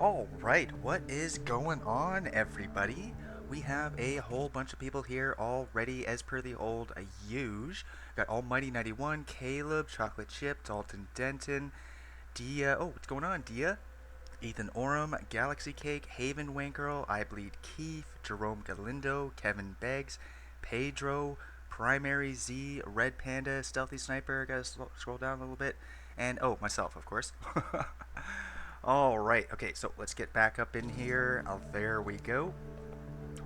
Alright, what is going on, everybody? We have a whole bunch of people here already, as per the old huge. Got Almighty 91, Caleb, Chocolate Chip, Dalton Denton, Dia. Oh, what's going on, Dia? Ethan Oram, Galaxy Cake, Haven Wankgirl, I Bleed Keith, Jerome Galindo, Kevin Beggs, Pedro, Primary Z, Red Panda, Stealthy Sniper. Gotta scroll down a little bit. And, oh, myself, of course. Alright, okay, so let's get back up in here. There we go.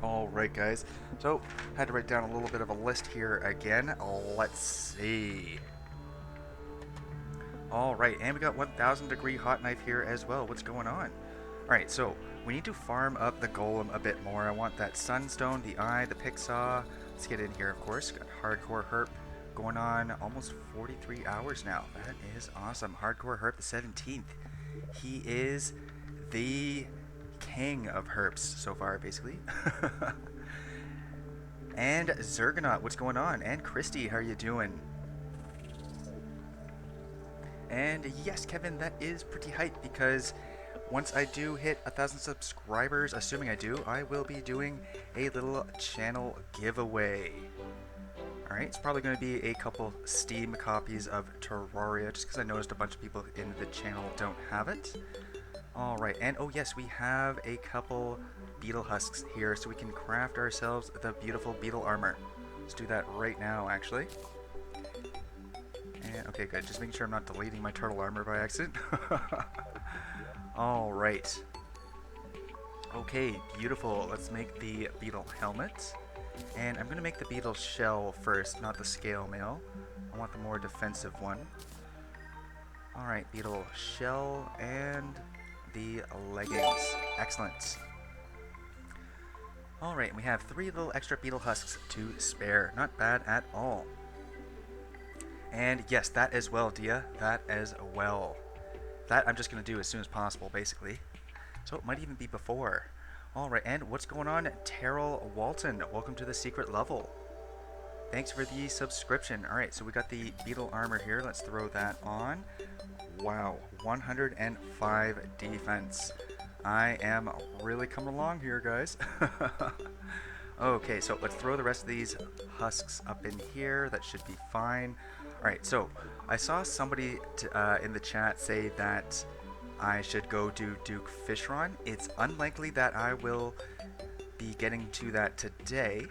Alright, guys. So, had to write down a little bit of a list here again. Let's see. Alright, and we got 1000 degree hot knife here as well. What's going on? Alright, so we need to farm up the golem a bit more. I want that sunstone, the eye, the pick saw. Let's get in here, of course. Got hardcore herp going on almost 43 hours now. That is awesome. Hardcore herp the 17th. He is the king of herps so far, basically. And Zergonaut, what's going on? And Christy, how are you doing? And yes, Kevin, that is pretty hype because once I do hit 1,000 subscribers, assuming I do, I will be doing a little channel giveaway. Alright, it's probably going to be a couple Steam copies of Terraria, just because I noticed a bunch of people in the channel don't have it. Alright, and oh yes, we have a couple beetle husks here, so we can craft ourselves the beautiful beetle armor. Let's do that right now, actually. And, okay, good. Just making sure I'm not deleting my turtle armor by accident. Alright. Okay, beautiful. Let's make the beetle helmet. And I'm going to make the beetle shell first, not the scale mail. I want the more defensive one. Alright, beetle shell and the leggings. Excellent. Alright, we have 3 little extra beetle husks to spare. Not bad at all. And yes, that as well, Dia. That as well. That I'm just going to do as soon as possible, basically. So it might even be before. Alright, and what's going on? Terrell Walton, welcome to the secret level. Thanks for the subscription. Alright, so we got the beetle armor here. Let's throw that on. Wow, 105 defense. I am really coming along here, guys. Okay, so let's throw the rest of these husks up in here. That should be fine. Alright, so I saw somebody in the chat say that I should go do Duke Fishron. It's unlikely that I will be getting to that today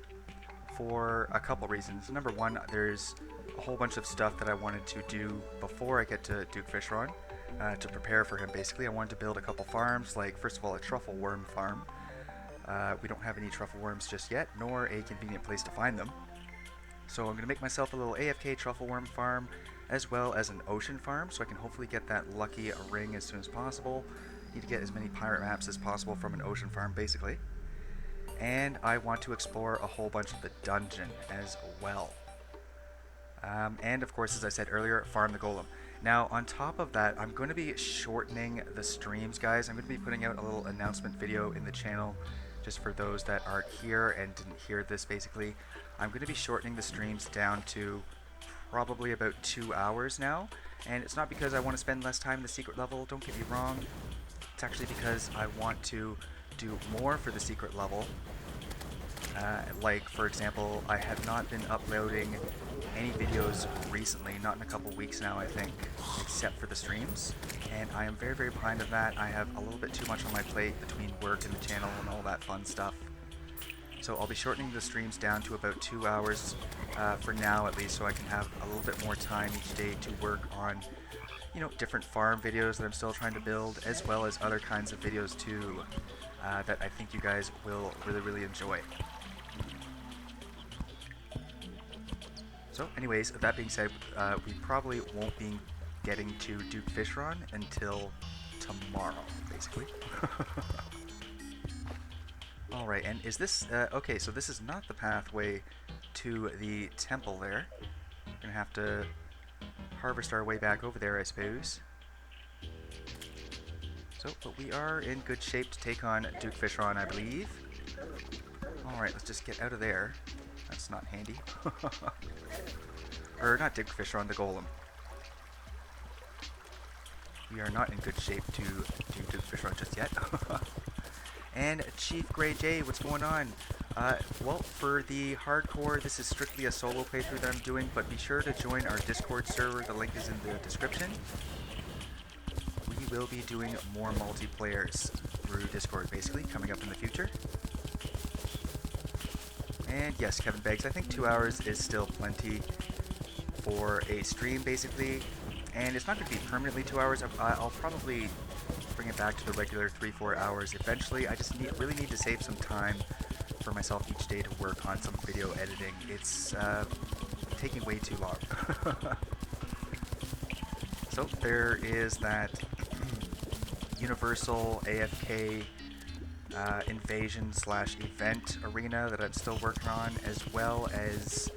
for a couple reasons. Number one, there's a whole bunch of stuff that I wanted to do before I get to Duke Fishron to prepare for him, basically. I wanted to build a couple farms, like, first of all, a truffle worm farm. We don't have any truffle worms just yet, nor a convenient place to find them. So I'm going to make myself a little AFK truffle worm farm, as well as an ocean farm, so I can hopefully get that lucky ring as soon as possible. Need to get as many pirate maps as possible from an ocean farm, basically. And I want to explore a whole bunch of the dungeon as well. And of course, as I said earlier, farm the golem. Now, on top of that, I'm going to be shortening the streams, guys. I'm going to be putting out a little announcement video in the channel, just for those that aren't here and didn't hear this, basically. I'm going to be shortening the streams down to probably about 2 hours now, and it's not because I want to spend less time in the secret level, don't get me wrong. It's actually because I want to do more for the secret level. Like, for example, I have not been uploading any videos recently, not in a couple weeks now, I think, except for the streams, and I am very, very behind on that. I have a little bit too much on my plate between work and the channel and all that fun stuff. So I'll be shortening the streams down to about 2 hours for now, at least, so I can have a little bit more time each day to work on, you know, different farm videos that I'm still trying to build, as well as other kinds of videos too that I think you guys will really, really enjoy. So anyways, that being said, we probably won't be getting to Duke Fishron until tomorrow, basically. Alright, and is this, okay, so this is not the pathway to the temple there. We're gonna have to harvest our way back over there, I suppose. So, but we are in good shape to take on Duke Fishron, I believe. Alright, let's just get out of there. That's not handy. Or not Duke Fishron, the golem. we are not in good shape to do the fish run just yet. And Chief Grey J, what's going on? Well, for the hardcore, this is strictly a solo playthrough that I'm doing, but be sure to join our Discord server. The link is in the description. We will be doing more multiplayers through Discord, basically, coming up in the future. And yes, Kevin Beggs, I think 2 hours is still plenty for a stream, basically. And it's not going to be permanently 2 hours. I'll probably bring it back to the regular 3-4 hours eventually. I just really need to save some time for myself each day to work on some video editing. It's taking way too long. So there is that Universal AFK invasion / event arena that I'm still working on, as well as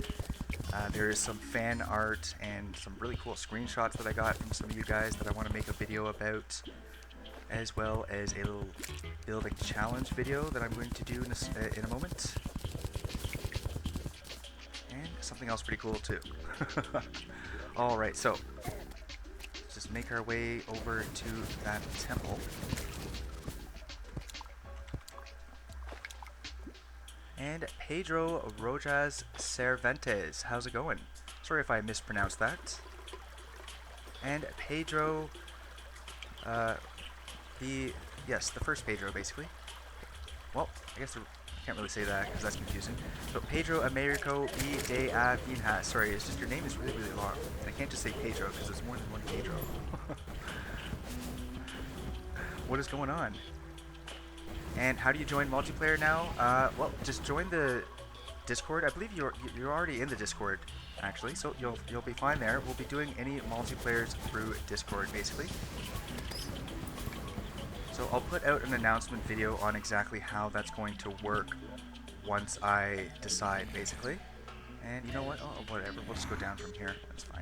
there is some fan art and some really cool screenshots that I got from some of you guys that I want to make a video about, as well as a little building challenge video that I'm going to do in a moment, and something else pretty cool too. Alright, so let's just make our way over to that temple. And Pedro Rojas Cervantes, how's it going? Sorry if I mispronounced that. And Pedro, the first Pedro, basically. Well, I guess I can't really say that because that's confusing. So Pedro Americo y de Avinha. Sorry, it's just your name is really, really long. I can't just say Pedro because there's more than one Pedro. What is going on? And how do you join multiplayer now? Well, just join the Discord. I believe you're already in the Discord, actually, so you'll be fine there. We'll be doing any multiplayers through Discord, basically. So I'll put out an announcement video on exactly how that's going to work once I decide, basically. And you know what? Oh, whatever. We'll just go down from here. That's fine.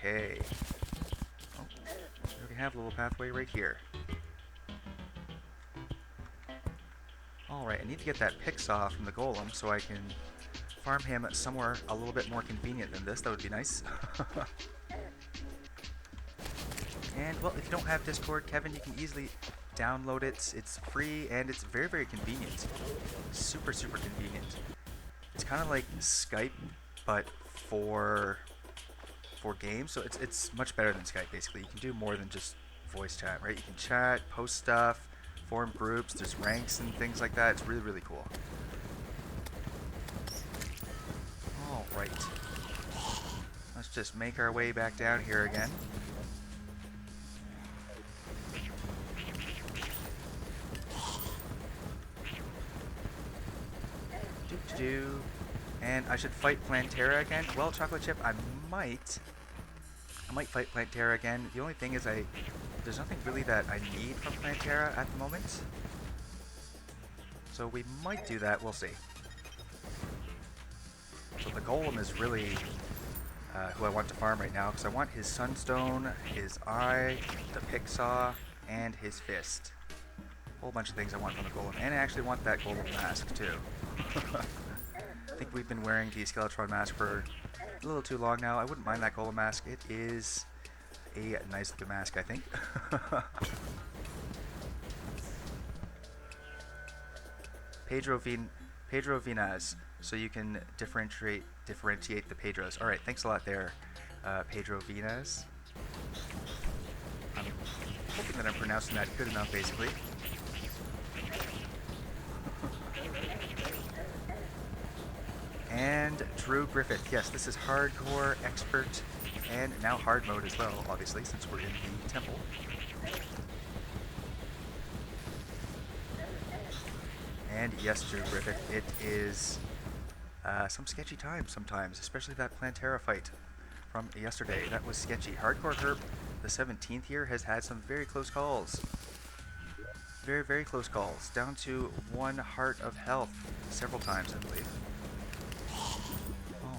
Okay. Oh, we already have a little pathway right here. Alright, I need to get that picksaw from the golem so I can farm him somewhere a little bit more convenient than this. That would be nice. And, well, if you don't have Discord, Kevin, you can easily download it. It's free and it's very, very convenient. Super, super convenient. It's kind of like Skype, but for games, so it's much better than Skype, basically. You can do more than just voice chat, right? You can chat, post stuff, form groups, there's ranks and things like that. It's really, really cool. Alright. Let's just make our way back down here again. Do. And I should fight Plantera again. Well, Chocolate Chip, I might fight Plantera again. The only thing is there's nothing really that I need from Plantera at the moment. So we might do that, we'll see. So the Golem is really who I want to farm right now, because I want his Sunstone, his Eye, the Picksaw, and his Fist. A whole bunch of things I want from the Golem. And I actually want that Golem mask too. I think we've been wearing the Skeletron mask for a little too long now. I wouldn't mind that Golem mask. It is a nice looking mask, I think. Pedro Vinaz, so you can differentiate the Pedros. Alright, thanks a lot there, Pedro Vinaz. I'm hoping that I'm pronouncing that good enough, basically. And Drew Griffith. Yes, this is hardcore, expert, and now hard mode as well, obviously, since we're in the temple. And yes, Drew Griffith, it is some sketchy times sometimes, especially that Plantera fight from yesterday. That was sketchy. Hardcore Herb, the 17th here, has had some very close calls. Very, very close calls. Down to 1 heart of health several times, I believe.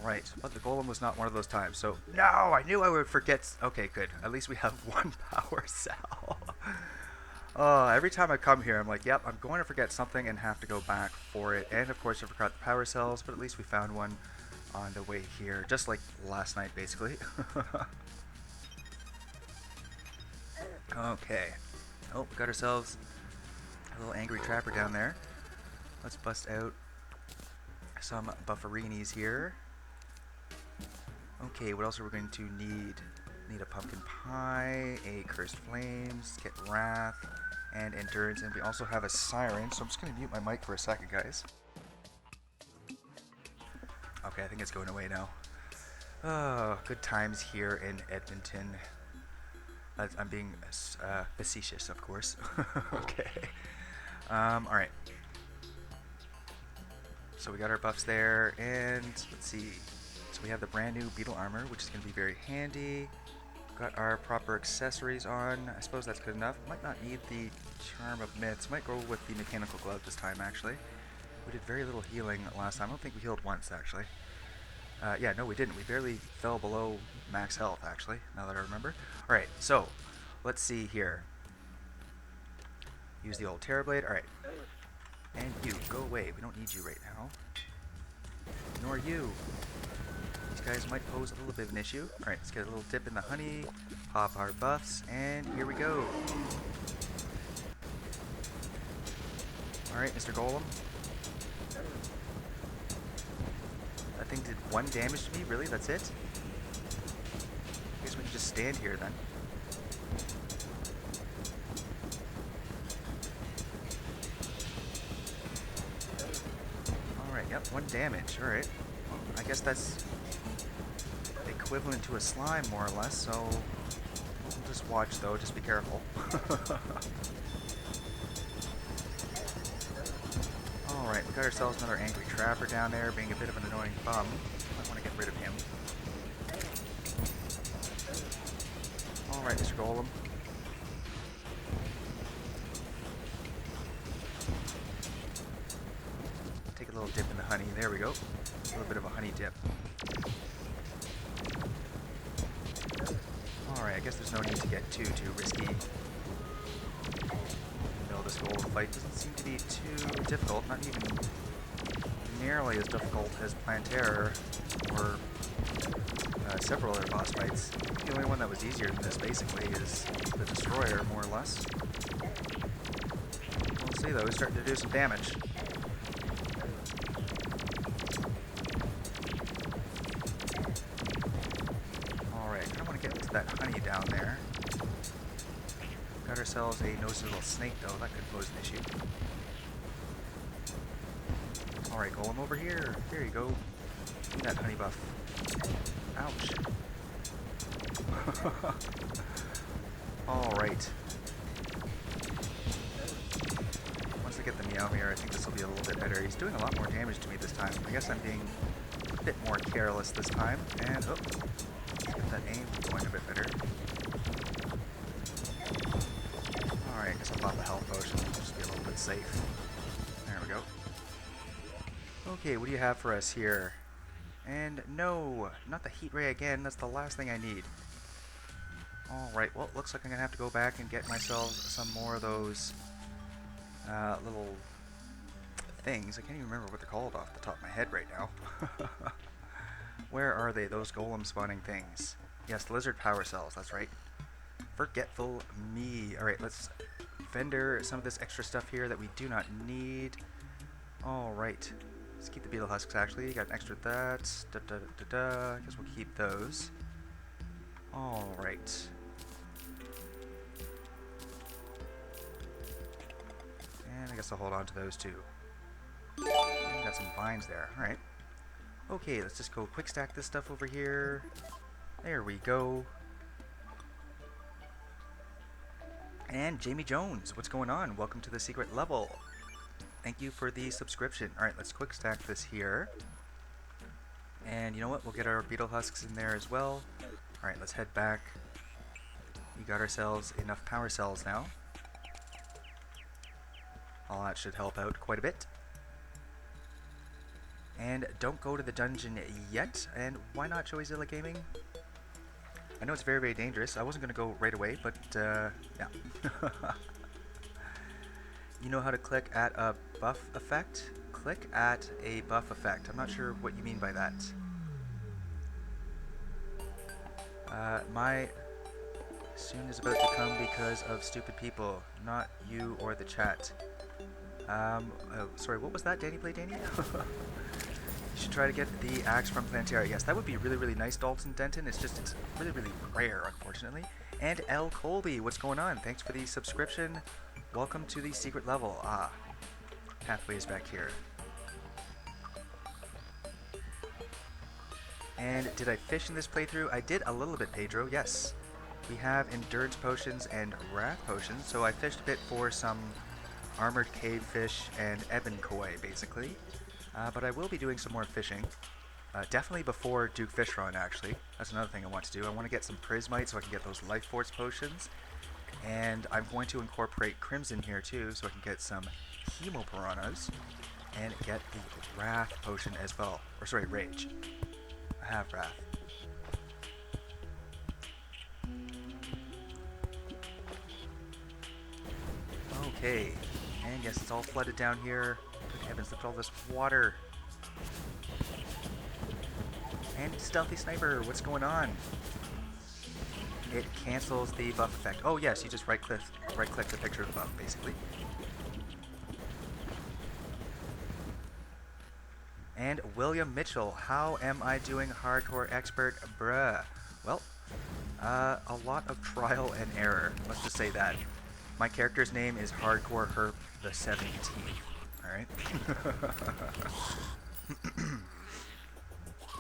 Alright, but the Golem was not one of those times, so... No! I knew I would forget... Okay, good. At least we have 1 power cell. Every time I come here, I'm like, yep, I'm going to forget something and have to go back for it. And of course, I forgot the power cells, but at least we found one on the way here, just like last night, basically. Okay. Oh, we got ourselves a little angry trapper down there. Let's bust out some bufferinis here. Okay, what else are we going to need? Need a pumpkin pie, a cursed flames, get wrath, and endurance, and we also have a siren, so I'm just going to mute my mic for a second, guys. Okay, I think it's going away now. Oh, good times here in Edmonton. I'm being facetious, of course. Okay. Alright. So we got our buffs there, and let's see. So we have the brand new beetle armor, which is going to be very handy. Got our proper accessories on. I suppose that's good enough. Might not need the charm of myths. Might go with the mechanical glove this time, actually. We did very little healing last time. I don't think we healed once, actually. Yeah, no, we didn't. We barely fell below max health, actually, now that I remember. Alright, so, let's see here. Use the old Terra Blade. Alright. And you, go away. We don't need you right now. Nor you. These guys might pose a little bit of an issue. Alright, let's get a little dip in the honey, pop our buffs, and here we go. Alright, Mr. Golem. That thing did 1 damage to me? Really? That's it? I guess we can just stand here then. Alright, yep, 1 damage. Alright. Well, I guess that's equivalent to a slime, more or less, so we'll just watch, though. Just be careful. Alright, we got ourselves another angry trapper down there, being a bit of an annoying bum. I want to get rid of him. Alright, Mr. Golem. Take a little dip in the honey. There we go. A little bit of a honey dip. Alright, I guess there's no need to get too risky. This golem fight doesn't seem to be too difficult, not even nearly as difficult as Plantera or several other boss fights. The only one that was easier than this, basically, is the Destroyer, more or less. We'll see, though. He's starting to do some damage. Alright, I kind of want to get into that honey down there. Got ourselves a noticeable snake, though. That could pose an issue. Alright, golem over here. There you go. Give me that honey buff. Ouch. Alright. Once I get the Meowmere, I think this will be a little bit better. He's doing a lot more damage to me this time. I guess I'm being a bit more careless this time. And, oh, get that aim going a bit better. Alright, I guess I'll pop a health potion. Just be a little bit safe. There we go. Okay, what do you have for us here? And no, not the heat ray again. That's the last thing I need. Alright, well, looks like I'm going to have to go back and get myself some more of those little things. I can't even remember what they're called off the top of my head right now. Where are they, those golem spawning things? Yes, lizard power cells, that's right. Forgetful me. Alright, let's vendor some of this extra stuff here that we do not need. Alright. Let's keep the beetle husks, actually. Got an extra that. I guess we'll keep those. Alright. And I guess I'll hold on to those too. And got some vines there. Alright. Okay, let's just go quick stack this stuff over here. There we go. And Jamie Jones, what's going on? Welcome to the secret level. Thank you for the subscription. Alright, let's quick stack this here. And you know what? We'll get our beetle husks in there as well. Alright, let's head back. We got ourselves enough power cells now. All that should help out quite a bit. And don't go to the dungeon yet. And why not, Joeyzilla Gaming? I know it's very, very dangerous. I wasn't going to go right away, but yeah. You know how to click at a buff effect? Click at a buff effect. I'm not sure what you mean by that. My soon is about to come because of stupid people, not you or the chat. Oh, sorry, what was that, Danny Play Danny? You should try to get the axe from Plantera. Yes, that would be really, really nice, Dalton Denton. It's really, really rare, unfortunately. And L. Colby, what's going on? Thanks for the subscription. Welcome to the secret level. Ah, pathways back here. And did I fish in this playthrough? I did a little bit, Pedro, yes. We have endurance potions and wrath potions, so I fished a bit for some armored cave fish and ebon koi, basically. But I will be doing some more fishing. Definitely before Duke Fish Run, actually. That's another thing I want to do. I want to get some prismite so I can get those life force potions. And I'm going to incorporate crimson here too, so I can get some hemopiranhas and get the wrath potion as well. Or sorry, rage. I have wrath. Okay, and yes, it's all flooded down here. Good heavens, look at all this water. And Stealthy Sniper, what's going on? It cancels the buff effect. Oh yes, you just right-click the picture of the buff, basically. And William Mitchell, how am I doing, hardcore expert? Bruh. Well, a lot of trial and error. Let's just say that. My character's name is Hardcore Herp the 17th. Alright?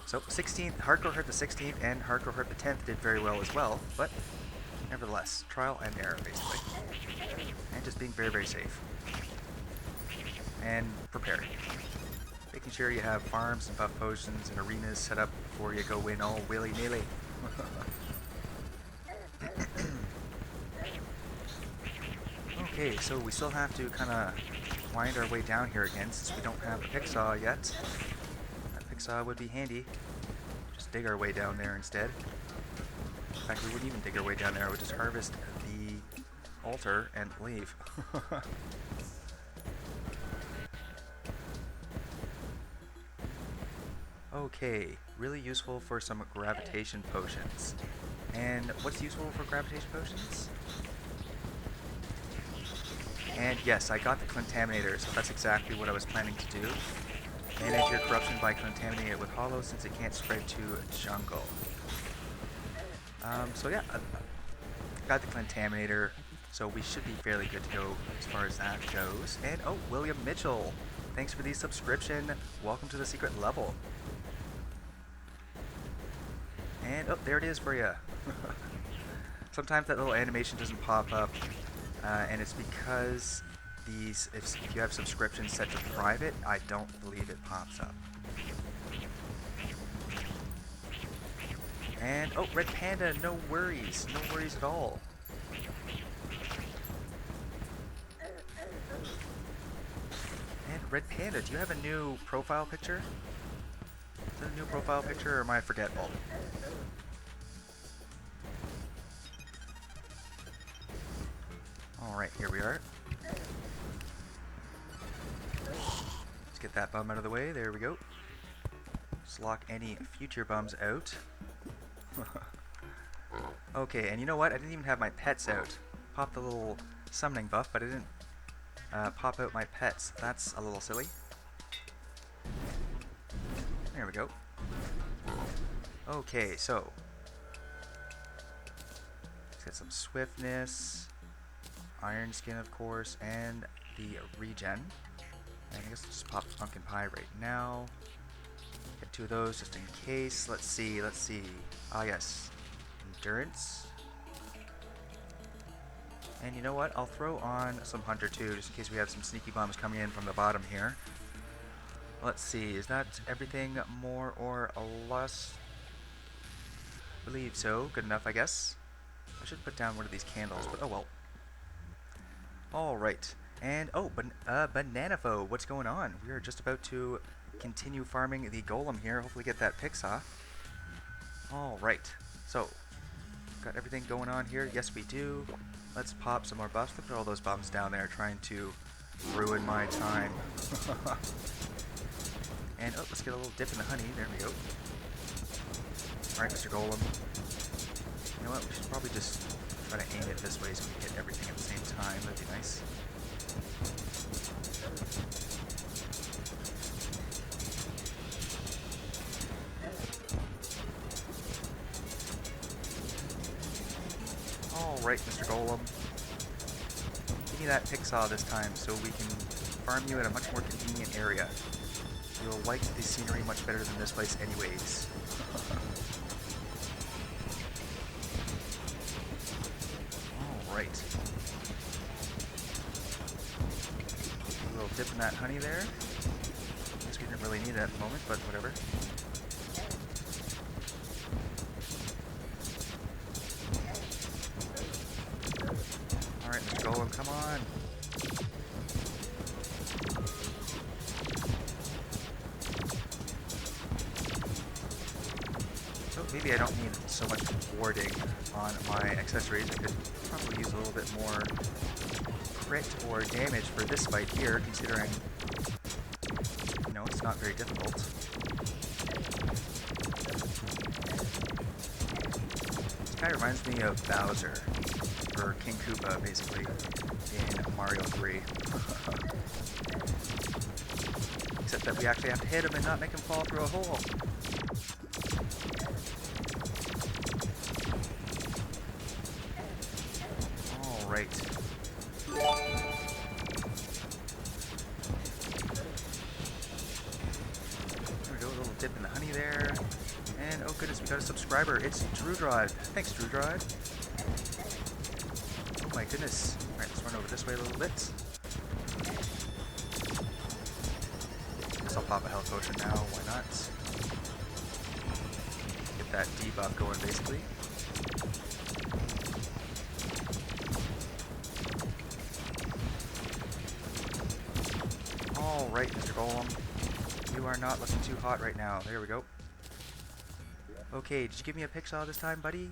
So, 16th, Hardcore Herp the 16th and Hardcore Herp the 10th did very well as well, but nevertheless, trial and error, basically. And just being very, very safe. And prepared. Making sure you have farms and buff potions and arenas set up before you go in all willy-nilly. Okay, so we still have to kind of wind our way down here again since we don't have a pick saw yet. That pick saw would be handy. Just dig our way down there instead. In fact, we wouldn't even dig our way down there. I would just harvest the altar and leave. Okay, really useful for some gravitation potions. And what's useful for gravitation potions? And yes, I got the Contaminator, so that's exactly what I was planning to do. Manage your corruption by contaminating it with hollow since it can't spread to jungle. So yeah, got the Contaminator, so we should be fairly good to go as far as that goes. And oh, William Mitchell, thanks for the subscription. Welcome to the secret level. And oh, there it is for you. Sometimes that little animation doesn't pop up, and it's because if you have subscriptions set to private, I don't believe it pops up. And oh, Red Panda, no worries at all. And Red Panda, do you have a new profile picture? Is that a new profile picture, or am I forgetful? Alright, here we are. Let's get that bum out of the way. There we go. Just lock any future bums out. Okay, and you know what? I didn't even have my pets out. Popped the little summoning buff, but I didn't pop out my pets. That's a little silly. There we go. Okay, so let's get some swiftness, iron skin, of course, and the regen. And I guess I'll just pop pumpkin pie right now. Get two of those just in case. Let's see. Ah, yes. Endurance. And you know what? I'll throw on some hunter too, just in case we have some sneaky bums coming in from the bottom here. Let's see. Is that everything more or less? I believe so. Good enough, I guess. I should put down one of these candles, but oh well. Alright. And, oh, Bananafo, what's going on? We are just about to continue farming the golem here. Hopefully get that picks off. Alright. So, got everything going on here. Yes, we do. Let's pop some more buffs. Look at all those bums down there trying to ruin my time. And oh, let's get a little dip in the honey. There we go. Alright, Mr. Golem. You know what? We should probably just try to aim it this way so we hit everything at the same time. That'd be nice. Alright, Mr. Golem. Give me that pick saw this time so we can farm you at a much more convenient area. You'll like the scenery much better than this place anyways. Alright. A little dip in that honey there. Guess we didn't really need it at the moment, but whatever. Alright, Mr. Golem, come on. So maybe I don't need so much warding on my accessories. I could probably use a little bit more crit or damage for this fight here, considering, you know, it's not very difficult. This kind of reminds me of Bowser, or King Koopa, basically, in Mario 3. Except that we actually have to hit him and not make him fall through a hole. Alright. There we go, a little dip in the honey there. And oh goodness, we got a subscriber. It's Drew Drive. Thanks, Drew Drive. Oh my goodness. Alright, let's run over this way a little bit. Guess I'll pop a health potion now, why not? Get that debuff going, basically. Alright, Mr. Golem. You are not looking too hot right now. There we go. Okay, did you give me a pick saw this time, buddy?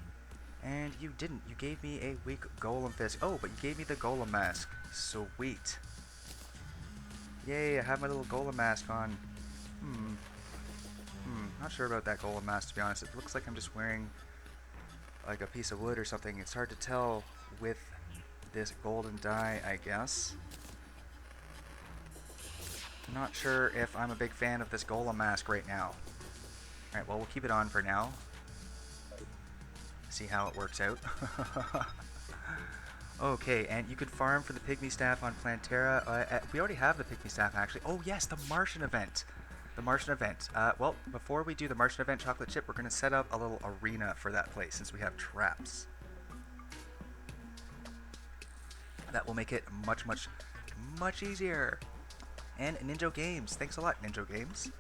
And you didn't. You gave me a weak golem fist. Oh, but you gave me the golem mask. Sweet. Yay, I have my little golem mask on. Not sure about that golem mask, to be honest. It looks like I'm just wearing like a piece of wood or something. It's hard to tell with this golden dye, I guess. Not sure if I'm a big fan of this golem mask right now. Alright, well, we'll keep it on for now. See how it works out. Okay, and you could farm for the pygmy staff on Plantera. We already have the pygmy staff, actually. Oh yes, the Martian event. The Martian event. Well, before we do the Martian event, Chocolate Chip, we're going to set up a little arena for that place since we have traps. That will make it much, much, much easier. And Ninja Games. Thanks a lot, Ninja Games.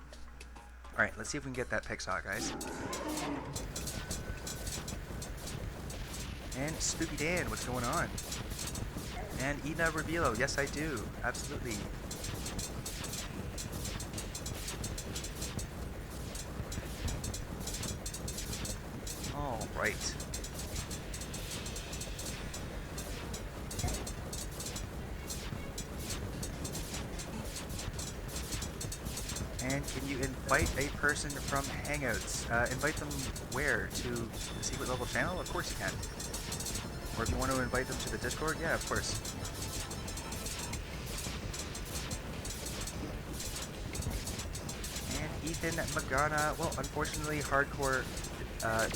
Alright, let's see if we can get that pick saw, guys. And Spooky Dan, what's going on? And Ina Revilo, yes I do, absolutely. Alright. And can you invite a person from Hangouts? Invite them where? To the secret level channel? Of course you can. Or if you want to invite them to the Discord, yeah, of course. And Ethan Magana, well, unfortunately,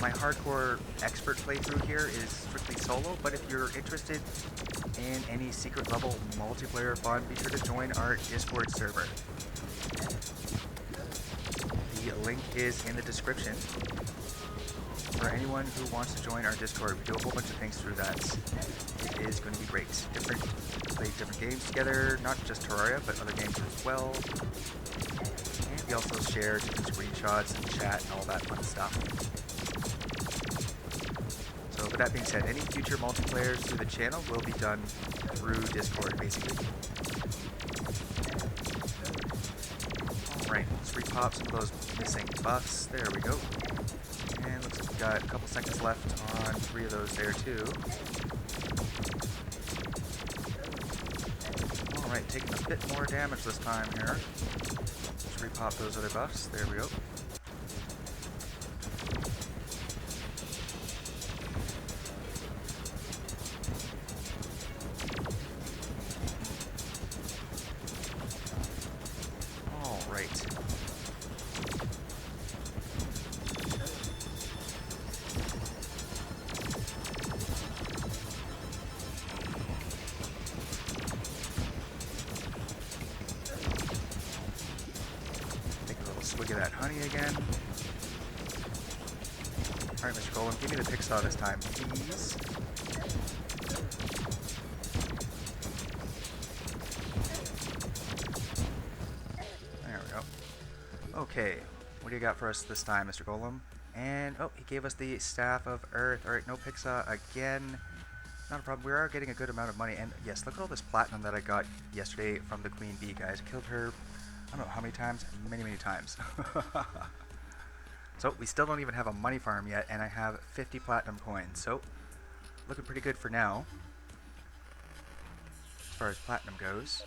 my hardcore expert playthrough here is strictly solo, but if you're interested in any secret level multiplayer fun, be sure to join our Discord server. The link is in the description. For anyone who wants to join our Discord, we do a whole bunch of things through that. It is going to be great. Play different games together, not just Terraria, but other games as well. And we also share different screenshots and chat and all that fun stuff. So with that being said, any future multiplayers through the channel will be done through Discord, basically. Alright, let's repop some of those missing buffs. There we go. And looks like we've got a couple seconds left on 3 of those there too. Alright, taking a bit more damage this time here. Let's repop those other buffs. There we go. Alright. Swig of that honey again. Alright, Mr. Golem, give me the pick saw this time, please. There we go. Okay, what do you got for us this time, Mr. Golem? And, oh, he gave us the Staff of Earth. Alright, no pick saw again. Not a problem. We are getting a good amount of money. And, yes, look at all this platinum that I got yesterday from the Queen Bee, guys. I killed her, I don't know how many times, many times. So we still don't even have a money farm yet, and I have 50 platinum coins, so looking pretty good for now as far as platinum goes.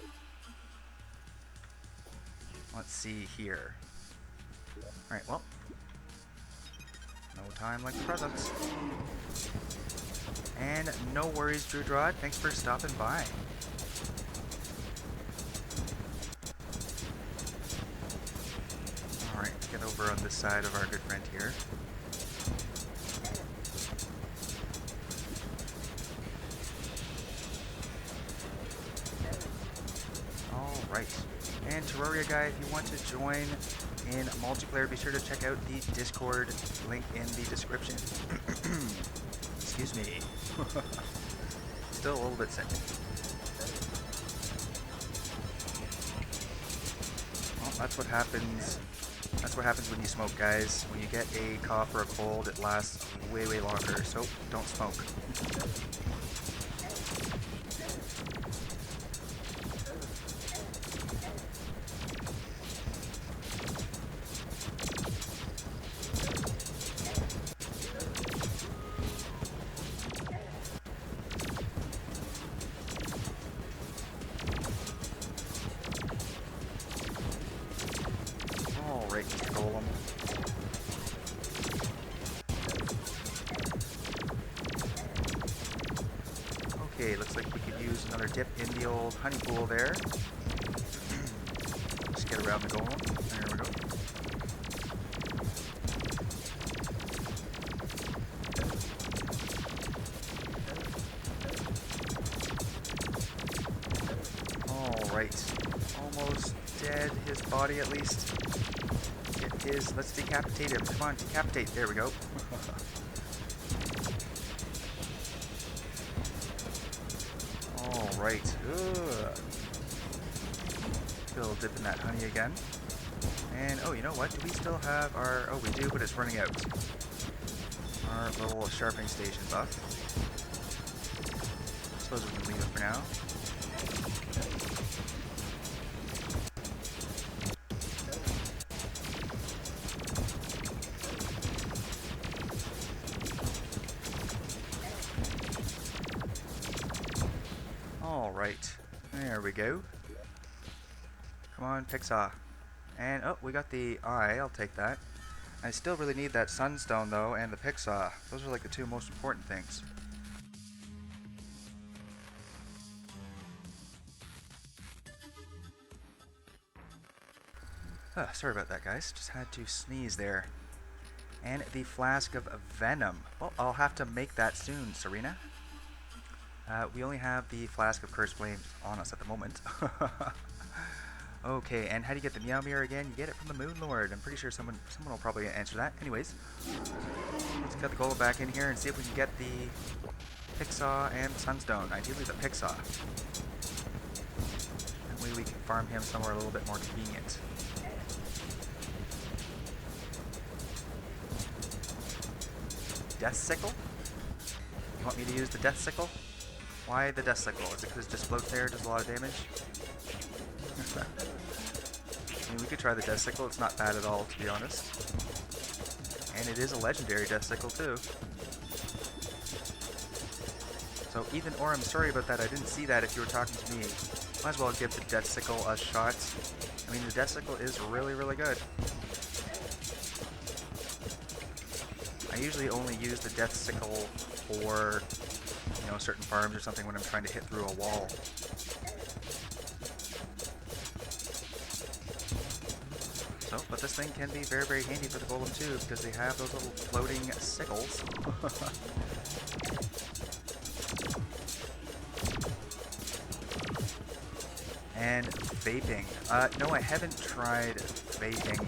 Let's see here. Alright, well, no time like the present. And no worries, Drudrod, thanks for stopping by. Alright, get over on this side of our good friend here. Alright. And Terraria guy, if you want to join in multiplayer, be sure to check out the Discord link in the description. Excuse me. Still a little bit sick. Well, that's what happens. That's what happens when you smoke, guys. When you get a cough or a cold, it lasts way longer, so don't smoke. Alright, Mr. Golem. Okay, looks like we could use another dip in the old honey pool there. Just get around the golem. There we go. Alright. Almost dead. His body at least. Let's decapitate him. Come on, decapitate. There we go. Alright. Still dipping that honey again. And, oh, you know what? Do we still have our... Oh, we do, but it's running out. Our little sharpening station buff. Suppose we can leave it for now. Alright, there we go. Come on, Pixar. And, oh, we got the eye, I'll take that. I still really need that sunstone, though, and the Pixar. Those are like the two most important things. Sorry about that, guys. Just had to sneeze there. And the flask of venom. Well, I'll have to make that soon, Serena. We only have the flask of cursed flames on us at the moment. Okay, and how do you get the Meow Mirror again? You get it from the Moon Lord. I'm pretty sure someone will probably answer that. Anyways, let's get the golem back in here and see if we can get the Pixaw and Sunstone. Ideally the Pixaw. That way we can farm him somewhere a little bit more convenient. Death Sickle? You want me to use the Death Sickle? Why the Death Sickle? Is it because it just floats there, does a lot of damage? I mean, we could try the Death Sickle. It's not bad at all, to be honest. And it is a legendary Death Sickle, too. So Ethan Orem, sorry about that. I didn't see that if you were talking to me. Might as well give the Death Sickle a shot. I mean, the Death Sickle is really, really good. I usually only use the Death Sickle for, you know, certain farms or something when I'm trying to hit through a wall. So, but this thing can be very, very handy for the golem too, because they have those little floating sickles. And vaping. No, I haven't tried vaping,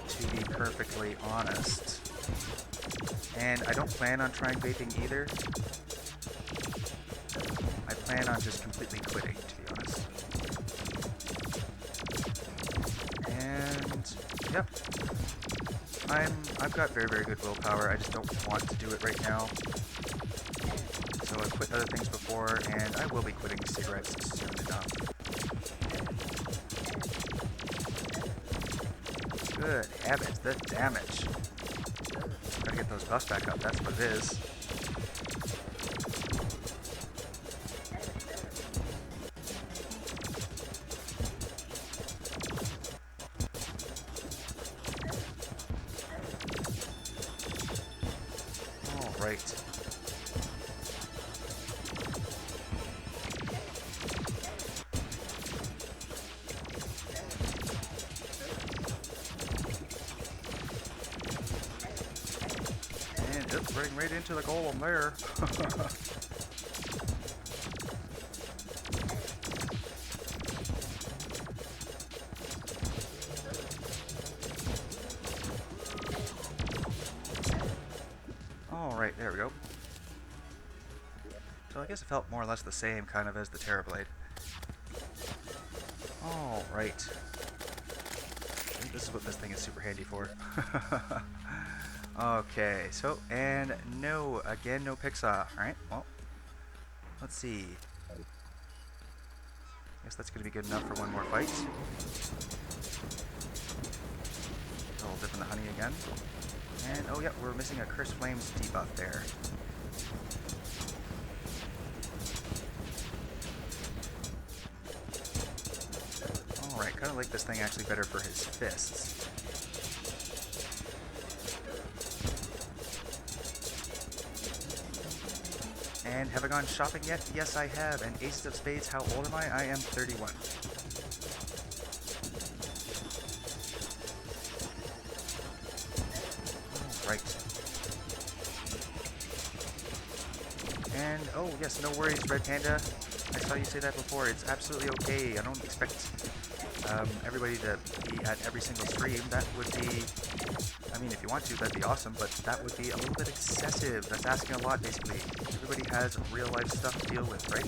to be perfectly honest. And I don't plan on trying vaping either. I plan on just completely quitting, to be honest. And yep. I've got very, very good willpower. I just don't want to do it right now. So I've quit other things before, and I will be quitting cigarettes soon enough. Good heavens, the damage. Gotta get those buffs back up, that's what it is. Alright. It's running right into the golem there. Alright, there we go. So I guess it felt more or less the same kind of as the Terrorblade. Alright. I think this is what this thing is super handy for. Okay, so, and no, again, no Pixar. Alright, well, let's see. Guess that's going to be good enough for one more fight. So we'll dip in the honey again. And, oh yeah, we're missing a Curse Flames debuff there. Alright, kind of like this thing actually better for his fists. And have I gone shopping yet? Yes, I have. And Aces of Spades, how old am I? I am 31. Right. And, oh, yes, no worries, Red Panda. I saw you say that before. It's absolutely okay. I don't expect everybody to be at every single stream. That would be... I mean, if you want to, that'd be awesome, but that would be a little bit excessive. That's asking a lot, basically. Everybody has real-life stuff to deal with, right?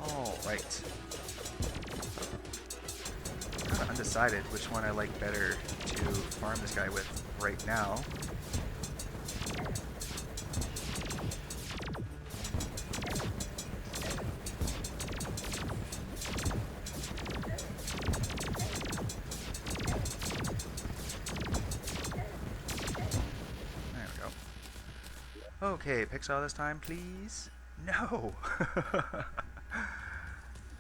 Alright. I'm kind of undecided which one I like better to farm this guy with right now. Okay, Pixar this time, please. No!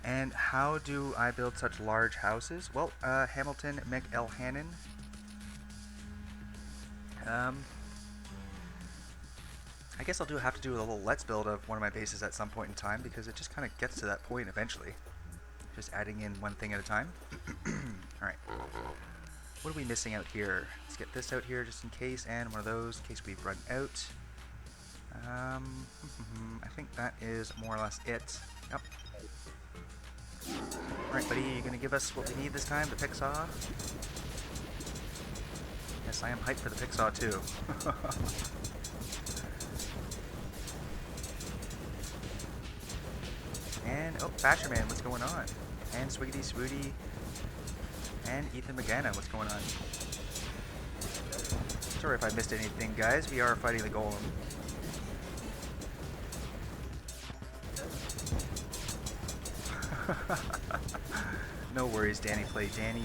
And how do I build such large houses? Well, Hamilton McElhannon. I guess I'll have to do a little let's build of one of my bases at some point in time, because it just kind of gets to that point eventually. Just adding in one thing at a time. Alright. What are we missing out here? Let's get this out here just in case, and one of those in case we run out. I think that is more or less it. Yep. Alright, buddy, you gonna give us what we need this time, the Pixar? Yes, I am hyped for the Pixar too. And, oh, Basherman, what's going on? And Swiggity Swooty. And Ethan McGanna, what's going on? Sorry if I missed anything, guys. We are fighting the golem. No worries, Danny. Play Danny.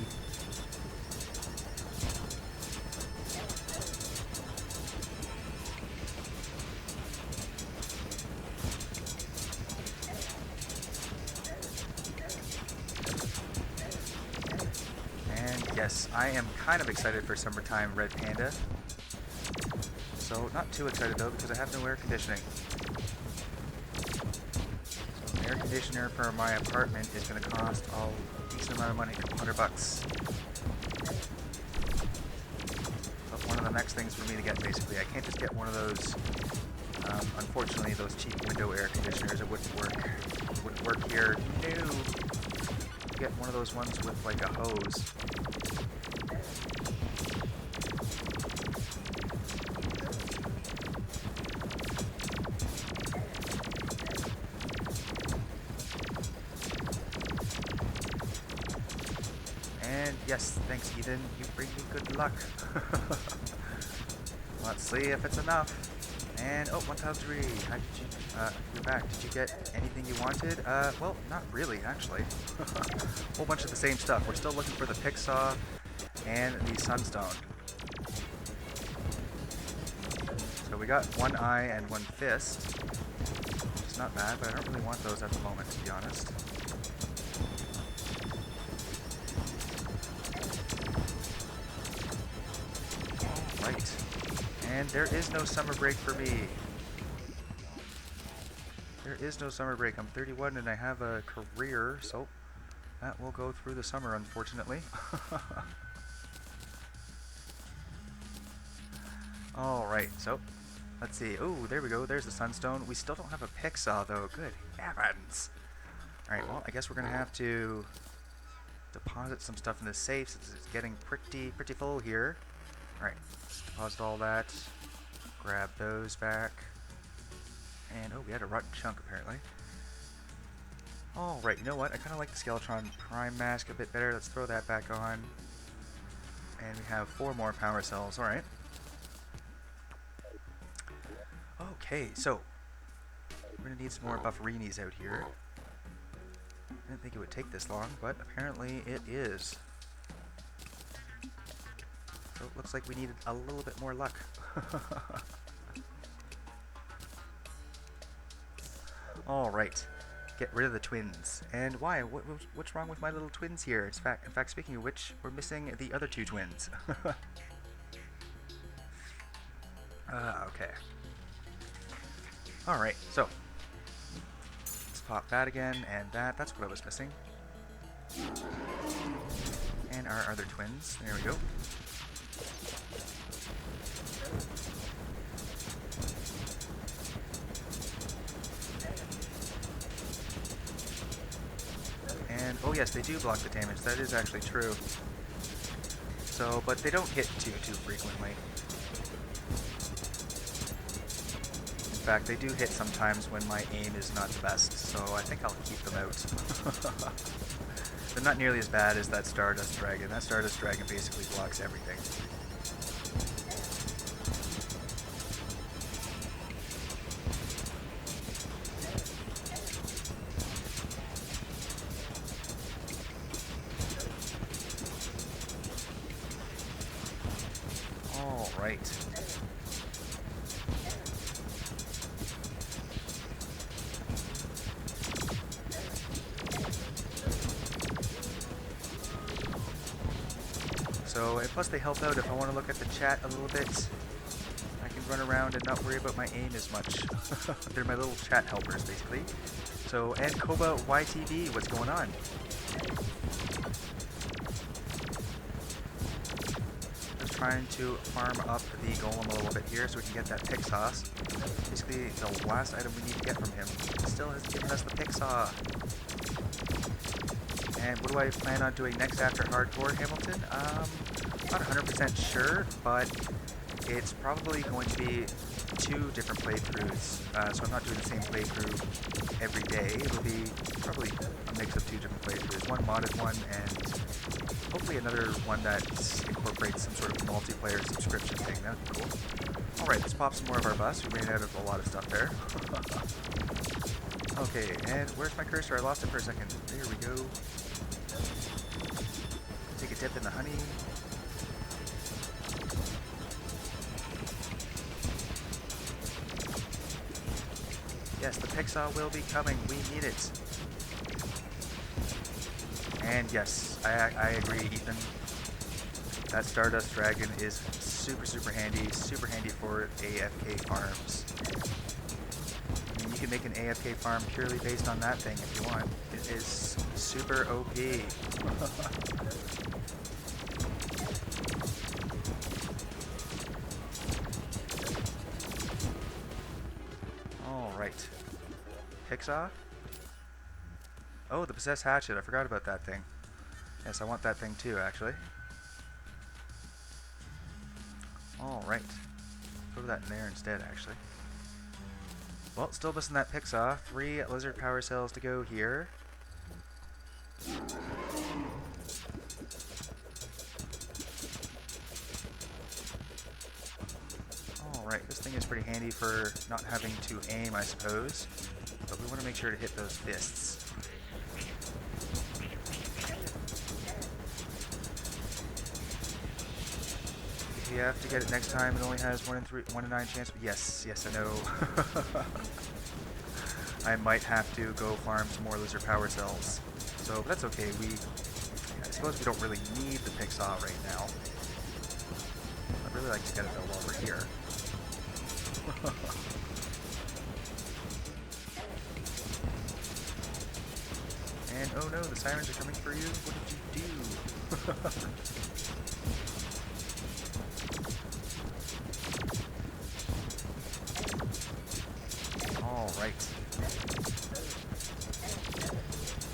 And yes, I am kind of excited for summertime Red Panda. So not too excited though because I have no air conditioning. So an air conditioner for my apartment is going to cost a decent amount of money, a couple $100. But one of the next things for me to get basically, I can't just get one of those. Unfortunately, those cheap window air conditioners, it wouldn't work. It wouldn't work here. No. Get one of those ones with like a hose. And yes, thanks Ethan, you bring me good luck. Let's see if it's enough. And, oh, 1003, how did you, you're back. Did you get anything you wanted? Well, not really, actually. Whole bunch of the same stuff. We're still looking for the pick saw and the sunstone. So we got one eye and one fist, which is not bad, but I don't really want those at the moment, to be honest. Right. And there is no summer break for me. There is no summer break. I'm 31 and I have a career, so that will go through the summer, unfortunately. Alright, so let's see. Oh, there we go. There's the sunstone. We still don't have a pick saw, though. Good heavens. Alright, well, I guess we're going to have to deposit some stuff in the safe since it's getting pretty full here. Alright, deposit all that. Grab those back. And, oh, we had a rotten chunk, apparently. Alright, you know what? I kind of like the Skeletron Prime Mask a bit better. Let's throw that back on. And we have 4 more power cells. Alright. Okay, so we're going to need some more bufferinis out here. I didn't think it would take this long, but apparently it is. So it looks like we needed a little bit more luck. Alright, get rid of the twins. And why? What's wrong with my little twins here? In fact, speaking of which, we're missing the other 2 twins. Okay. Alright, so let's pop that again, and that's what I was missing. And our other twins, there we go. And, oh yes, they do block the damage, that is actually true. So, but they don't hit too frequently. In fact, they do hit sometimes when my aim is not the best, so I think I'll keep them out. They're not nearly as bad as that Stardust Dragon. That Stardust Dragon basically blocks everything. All right. So, and plus they help out if I want to look at the chat a little bit. I can run around and not worry about my aim as much. They're my little chat helpers, basically. So, and Koba YTV, what's going on? Just trying to farm up the golem a little bit here so we can get that pick saw. Basically, the last item we need to get from him. He still hasn't given us the pick saw. And what do I plan on doing next after Hardcore, Hamilton? Not 100% sure, but it's probably going to be 2 different playthroughs. So I'm not doing the same playthrough every day. It'll be probably a mix of 2 different playthroughs. One modded one, and hopefully another one that incorporates some sort of multiplayer subscription thing. That'd be cool. Alright, let's pop some more of our bus. We ran out of a lot of stuff there. Okay, and where's my cursor? I lost it for a second. There we go. Take a dip in the honey. Yes, the pixel will be coming. We need it. And yes, I agree, Ethan. That Stardust Dragon is super handy for AFK farms. I mean, you can make an AFK farm purely based on that thing if you want. It is super OP. Alright. Pixar? Oh, the Possessed Hatchet. I forgot about that thing. Yes, I want that thing too, actually. Alright. Throw that in there instead, actually. Well, still missing that Pixar. 3 Lizard Power Cells to go here. Alright, this thing is pretty handy for not having to aim, I suppose. But we want to make sure to hit those fists. If you have to get it next time, it only has 1 in 9 chance. Yes, I know. I might have to go farm some more Lizard Power Cells. So, but that's okay. I suppose we don't really need the Pixar right now. I'd really like to get it though while we're here. And oh no, the sirens are coming for you. What did you do? Alright.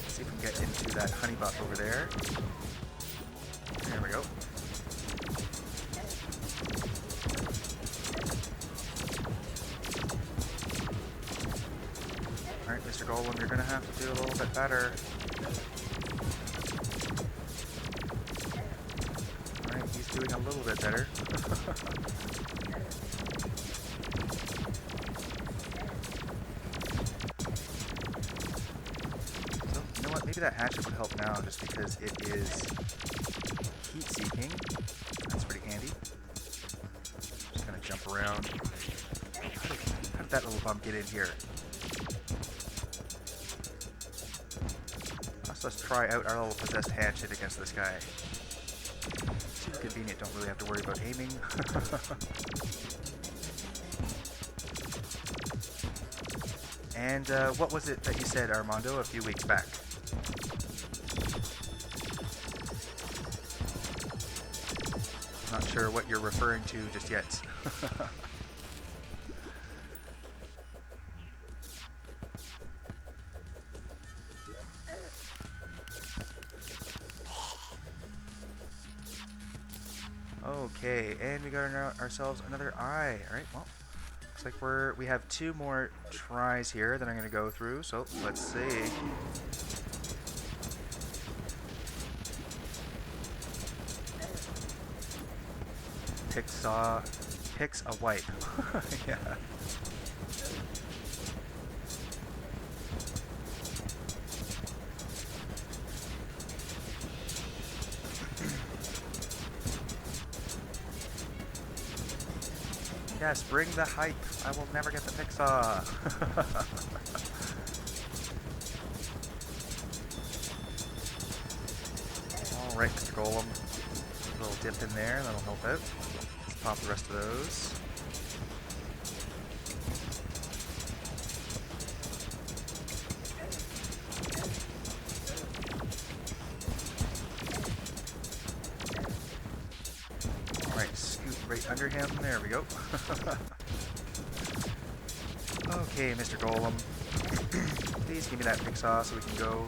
See if we can get into that honey buff over there. There we go. Alright, Mr. Golem, you're gonna have to do a little bit better. Alright, he's doing a little bit better. Maybe that hatchet would help now just because it is heat seeking. That's pretty handy. Just gonna jump around. How did that little bump get in here? Let's try out our little possessed hatchet against this guy. Seems convenient, don't really have to worry about aiming. And what was it that you said, Armando, a few weeks back? Not sure what you're referring to just yet. Okay, and we got ourselves another eye. Alright, well, looks like we have 2 more tries here that I'm going to go through, so let's see. Picks a wipe. Yeah. Yes, bring the hype. I will never get the Pixar. Alright, Mr. Golem. A little dip in there, that'll help out. Let's pop the rest of those. Alright, scoot right under him. There we go. Okay, Mr. Golem. Please give me that Pixar so we can go.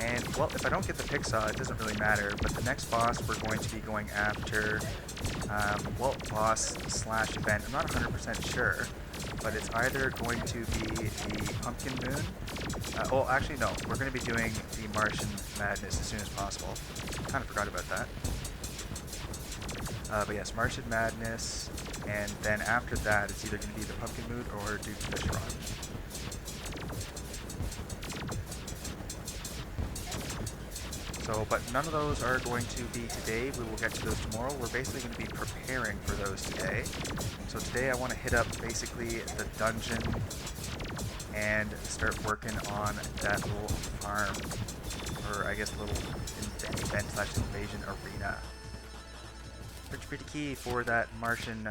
And, well, if I don't get the Pixar, it doesn't really matter, but the next boss we're going to be going after, well, boss slash event, I'm not 100% sure, but it's either going to be the Pumpkin Moon. Well, actually, no. We're going to be doing the Martian Madness as soon as possible. Kind of forgot about that. But yes, Martian Madness, and then after that, it's either going to be the Pumpkin Moon or Duke Fishron. So, but none of those are going to be today. We will get to those tomorrow. We're basically going to be preparing for those today. So today I want to hit up basically the dungeon and start working on that little farm, or I guess little event/invasion arena. Pretty key for that Martian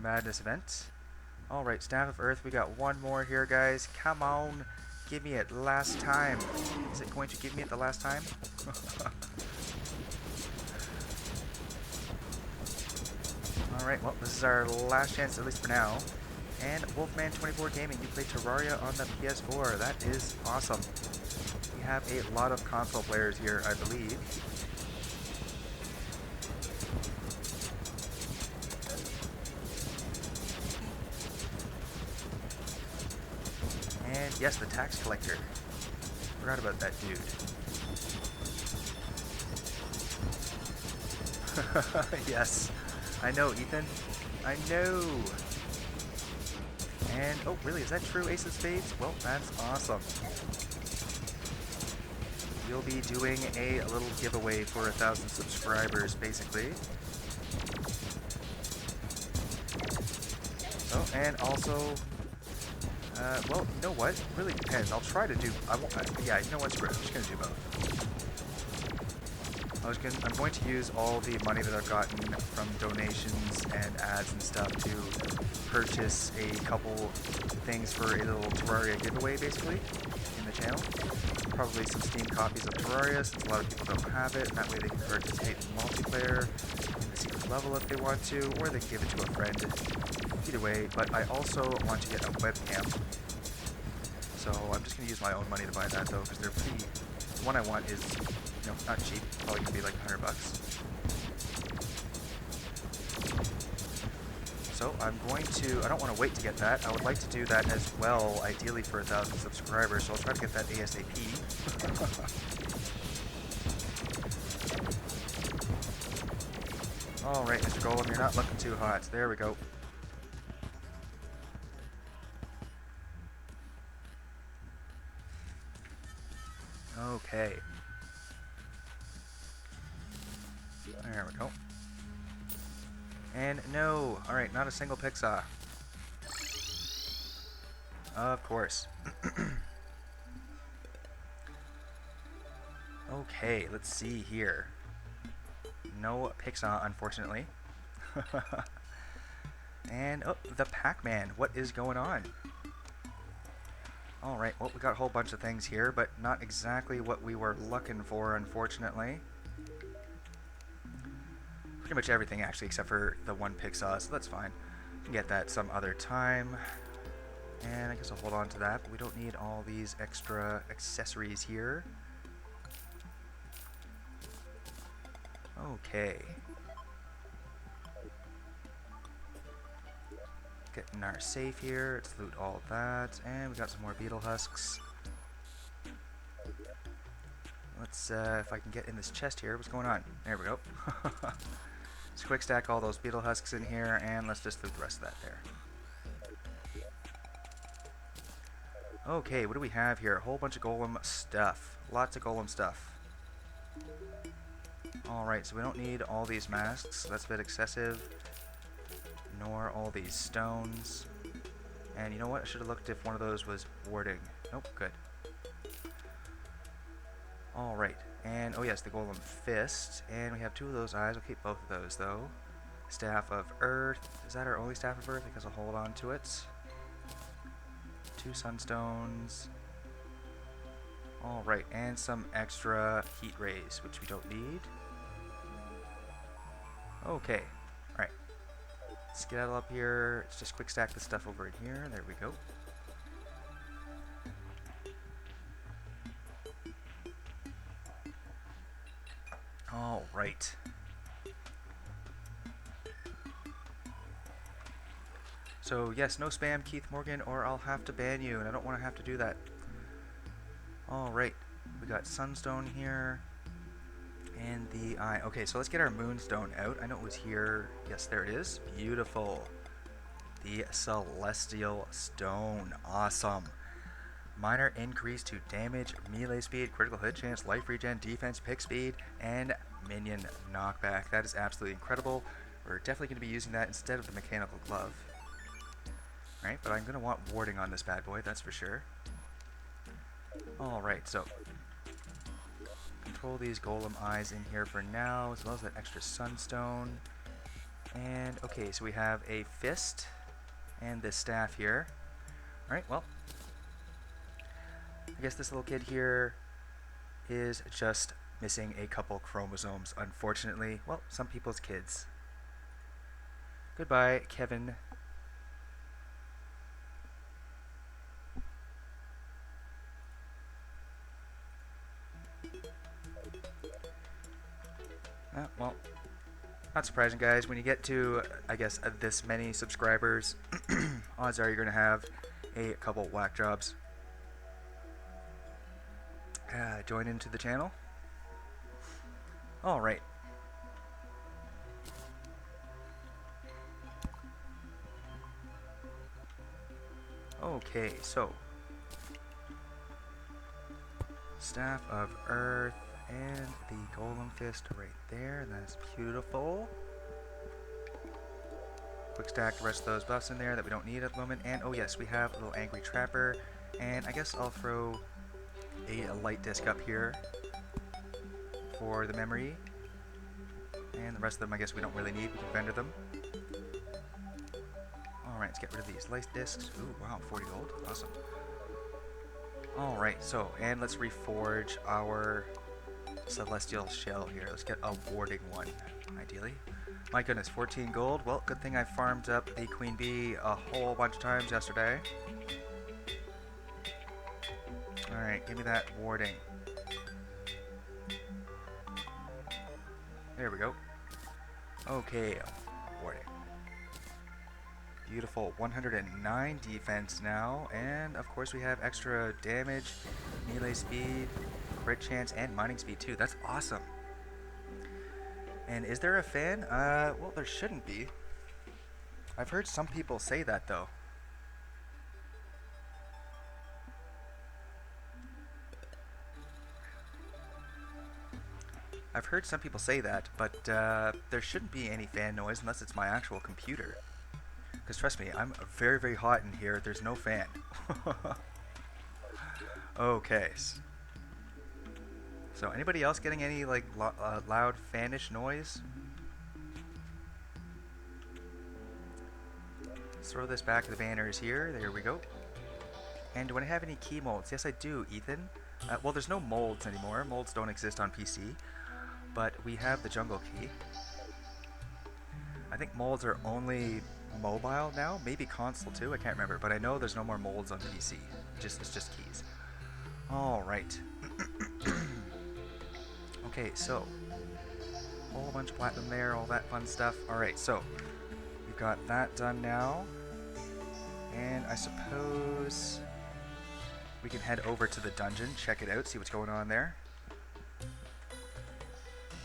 Madness event. Alright, Staff of Earth, we got one more here, guys. Come on, give me it last time. Is it going to give me it the last time? Alright, well, this is our last chance, at least for now. And Wolfman24 Gaming, you play Terraria on the PS4. That is awesome. We have a lot of console players here, I believe. And yes, the tax collector. Forgot about that dude. Yes, I know, Ethan. I know. And, oh, really? Is that true, Ace of Spades? Well, that's awesome. We'll be doing a little giveaway for 1,000 subscribers, basically. Oh, and also, well, you know what? It really depends. I'll try to do, yeah, you know what? Screw it. I'm just going to do both. I'm going to use all the money that I've gotten from donations and ads and stuff to purchase a couple things for a little Terraria giveaway, basically, in the channel. Probably some Steam copies of Terraria, since a lot of people don't have it, and that way they can participate in multiplayer, in the secret level if they want to, or they can give it to a friend. Either way, but I also want to get a webcam. So I'm just going to use my own money to buy that, though, because they're pretty... The one I want is, you know, not cheap. Probably going to be like $100. So I'm going to... I don't want to wait to get that. I would like to do that as well, ideally for 1,000 subscribers, so I'll try to get that ASAP. Alright, Mr. Golem, you're not looking too hot. There we go. Okay. There we go. And no! Alright, not a single Pixar. Of course. Okay, let's see here. No Pixar, unfortunately. And, oh, the Pac-Man. What is going on? Alright, well, we got a whole bunch of things here, but not exactly what we were looking for, unfortunately. Pretty much everything, actually, except for the one Pixar, so that's fine. We can get that some other time. And I guess I'll hold on to that, but we don't need all these extra accessories here. Okay. Getting our safe here. Let's loot all that. And we got some more beetle husks. Let's, if I can get in this chest here. What's going on? There we go. Let's quick stack all those beetle husks in here, and let's just loot the rest of that there. Okay, what do we have here? A whole bunch of golem stuff. Lots of golem stuff. Alright, so we don't need all these masks. That's a bit excessive. Nor all these stones. And you know what? I should have looked if one of those was warding. Nope, good. Alright, and oh yes, the golem fist. And we have two of those eyes. I'll keep both of those though. Staff of Earth. Is that our only Staff of Earth? Because I'll hold on to it. 2 sunstones. Alright, and some extra heat rays, which we don't need. Okay, alright. Let's get out up here. Let's just quick stack this stuff over in here. There we go. Alright. So yes, no spam, Keith Morgan, or I'll have to ban you, and I don't want to have to do that. Alright, we got Sunstone here, and the eye. Okay, so let's get our Moonstone out. I know it was here. Yes, there it is. Beautiful. The Celestial Stone. Awesome. Minor increase to damage, melee speed, critical hit chance, life regen, defense, pick speed, and minion knockback. That is absolutely incredible. We're definitely going to be using that instead of the mechanical glove. Right, but I'm going to want warding on this bad boy, that's for sure. Alright, so control these golem eyes in here for now, as well as that extra sunstone. And okay, so we have a fist and this staff here. Alright, well, I guess this little kid here is just missing a couple chromosomes, unfortunately. Well, some people's kids. Goodbye, Kevin. Well, not surprising, guys. When you get to, I guess, this many subscribers, odds are you're going to have a couple whack jobs join into the channel. Alright. Okay, so Staff of Earth and the Golem Fist right there. That's beautiful. Quick stack the rest of those buffs in there that we don't need at the moment. And oh yes, we have a little Angry Trapper. And I guess I'll throw a light disc up here for the memory. And the rest of them I guess we don't really need. We can vendor them. Alright, let's get rid of these light discs. Ooh, wow, 40 gold. Awesome. Alright, so, and let's reforge our Celestial Shell here. Let's get a warding one, ideally. My goodness, 14 gold. Well, good thing I farmed up the Queen Bee a whole bunch of times yesterday. Alright, give me that warding. There we go. Okay, warding. Beautiful, 109 defense now, and of course we have extra damage, melee speed, crit chance, and mining speed too. That's awesome. And is there a fan? Well, there shouldn't be. I've heard some people say that though. I've heard some people say that, but there shouldn't be any fan noise unless it's my actual computer. Because trust me, I'm very, very hot in here. There's no fan. Okay. So anybody else getting any like loud fanish noise? Let's throw this back to the banners here. There we go. And do I have any key molds? Yes, I do, Ethan. Well, there's no molds anymore. Molds don't exist on PC. But we have the jungle key. I think molds are only mobile now, maybe console too, I can't remember, but I know there's no more molds on PC. It's just keys. Alright. Okay, so whole bunch of platinum there, all that fun stuff. Alright, so we've got that done now. And I suppose we can head over to the dungeon, check it out, see what's going on there.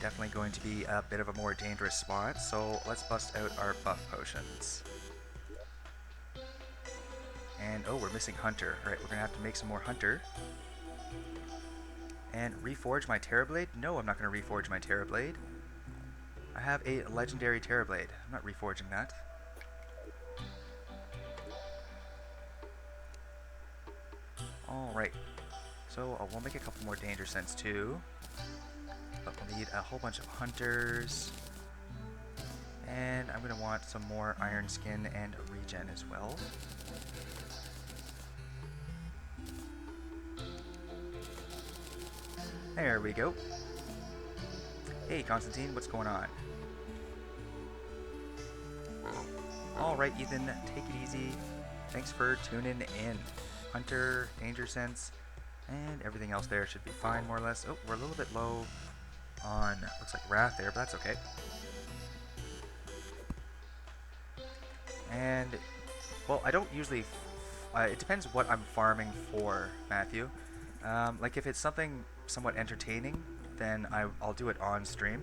Definitely going to be a bit of a more dangerous spot, so let's bust out our buff potions. And oh, we're missing Hunter. Alright, we're gonna have to make some more Hunter. And reforge my Terrorblade? No, I'm not gonna reforge my Terrorblade. I have a legendary Terrorblade. I'm not reforging that. Alright. So we'll make a couple more Danger Sense too. But we'll need a whole bunch of Hunters. And I'm going to want some more Iron Skin and Regen as well. There we go. Hey Constantine, what's going on? Alright Ethan, take it easy. Thanks for tuning in. Hunter, Danger Sense, and everything else there should be fine more or less. Oh, we're a little bit low on, looks like Wrath there, but that's okay. And Well, I don't usually. It depends what I'm farming for, Matthew. Like if it's something somewhat entertaining, then I'll do it on stream.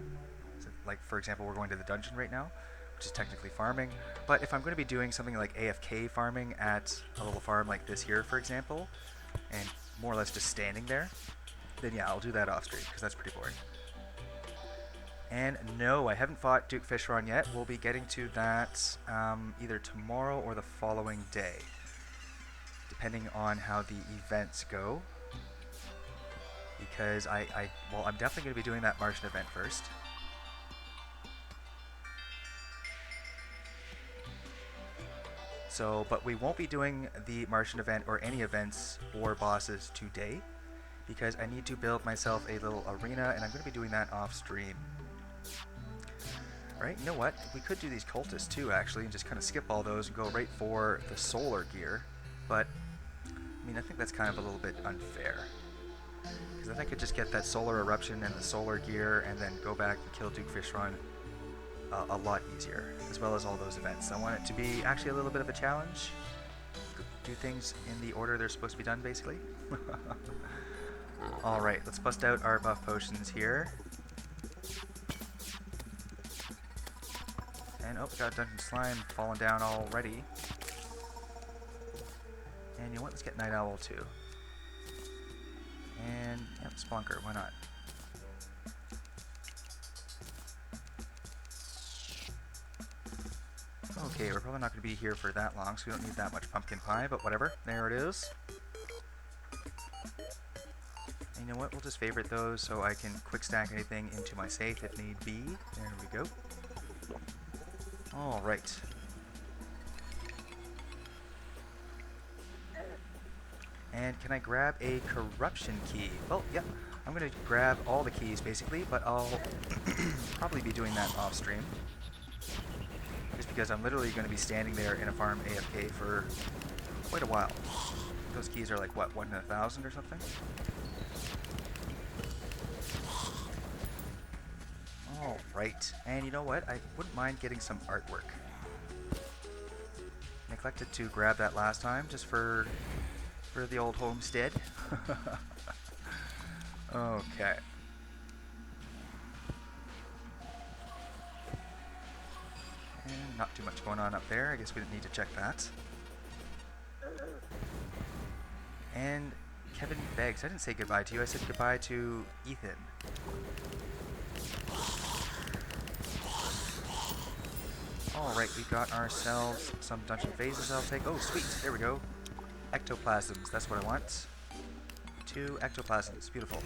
So, like for example, we're going to the dungeon right now, which is technically farming. But if I'm going to be doing something like AFK farming at a little farm like this here, for example, and more or less just standing there, then yeah, I'll do that off stream because that's pretty boring. And no, I haven't fought Duke Fishron yet. We'll be getting to that either tomorrow or the following day, depending on how the events go. Because well, I'm definitely going to be doing that Martian event first. So, but we won't be doing the Martian event or any events or bosses today, because I need to build myself a little arena, and I'm going to be doing that off stream. Alright, you know what? We could do these cultists too, actually, and just kind of skip all those and go right for the solar gear. But, I mean, I think that's kind of a little bit unfair. Because then I could just get that solar eruption and the solar gear and then go back and kill Duke Fishron a lot easier, as well as all those events. I want it to be actually a little bit of a challenge. Do things in the order they're supposed to be done, basically. Alright, let's bust out our buff potions here. And oh, got Dungeon Slime falling down already. And you know what? Let's get Night Owl too. And yep, Splunker, why not? Okay, we're probably not going to be here for that long, so we don't need that much pumpkin pie, but whatever. There it is. And you know what? We'll just favorite those so I can quick stack anything into my safe if need be. There we go. Alright. And can I grab a corruption key? Well, yep. I'm going to grab all the keys basically, but I'll probably be doing that off stream. Just because I'm literally going to be standing there in a farm AFK for quite a while. Those keys are like, what, 1 in 1,000 or something? Alright, and you know what? I wouldn't mind getting some artwork. Neglected to grab that last time, just for the old homestead. Okay. And not too much going on up there. I guess we didn't need to check that. And Kevin Beggs. I didn't say goodbye to you. I said goodbye to Ethan. Alright, we got ourselves some dungeon phases I'll take. Oh, sweet. There we go. Ectoplasms. That's what I want. 2 ectoplasms. Beautiful.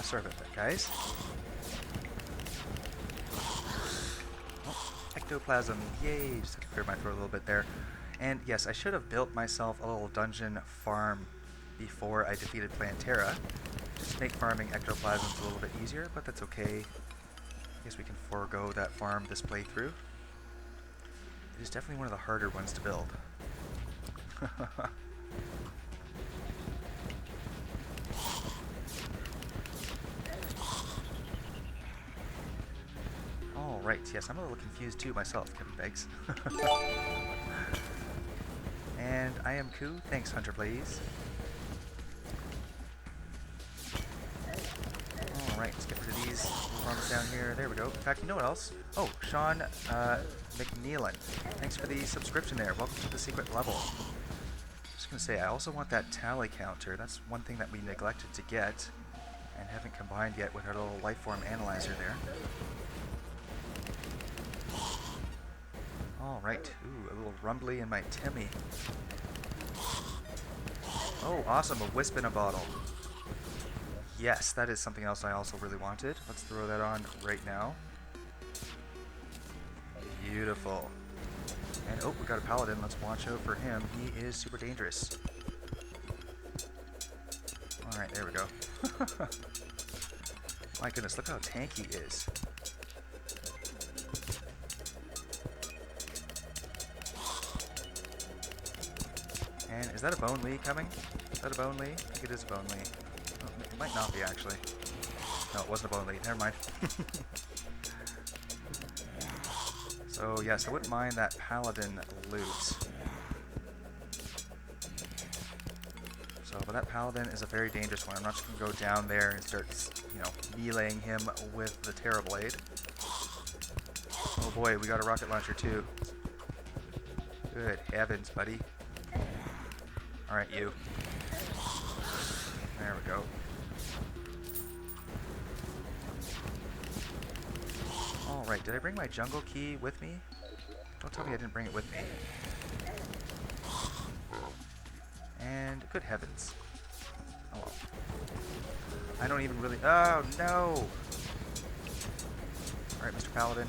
Sorry about that, guys. Oh, ectoplasm. Yay! Just had to clear my throat a little bit there. And yes, I should have built myself a little dungeon farm before I defeated Plantera. Just to make farming ectoplasms a little bit easier, but that's okay. I guess we can forego that farm this playthrough. It is definitely one of the harder ones to build. Alright, yes, I'm a little confused too myself, Kevin Beggs. And I am Koo. Thanks, Hunter Blaze. Alright, let's get rid of these farms down here. There we go. In fact, you know what else? Oh, Sean McNeilin. Thanks for the subscription there. Welcome to the secret level. Just gonna say, I also want that tally counter. That's one thing that we neglected to get and haven't combined yet with our little lifeform analyzer there. Alright, ooh, a little rumbly in my tummy. Oh, awesome, a wisp in a bottle. Yes, that is something else I also really wanted. Let's throw that on right now. Beautiful. And oh, we got a paladin. Let's watch out for him. He is super dangerous. Alright, there we go. My goodness, look how tanky he is. And is that a Bone Lee coming? Is that a Bone Lee? I think it is a Bone Lee. Oh, it might not be, actually. No, it wasn't a Bone Lee. Never mind. So, yes, I wouldn't mind that Paladin loot. So, but that Paladin is a very dangerous one. I'm not just going to go down there and start, you know, meleeing him with the Terra Blade. Oh boy, we got a rocket launcher too. Good heavens, buddy. Alright, you. There we go. Alright, did I bring my jungle key with me? Don't tell me I didn't bring it with me. And good heavens. Oh well. I don't even really... Oh, no! Alright, Mr. Paladin.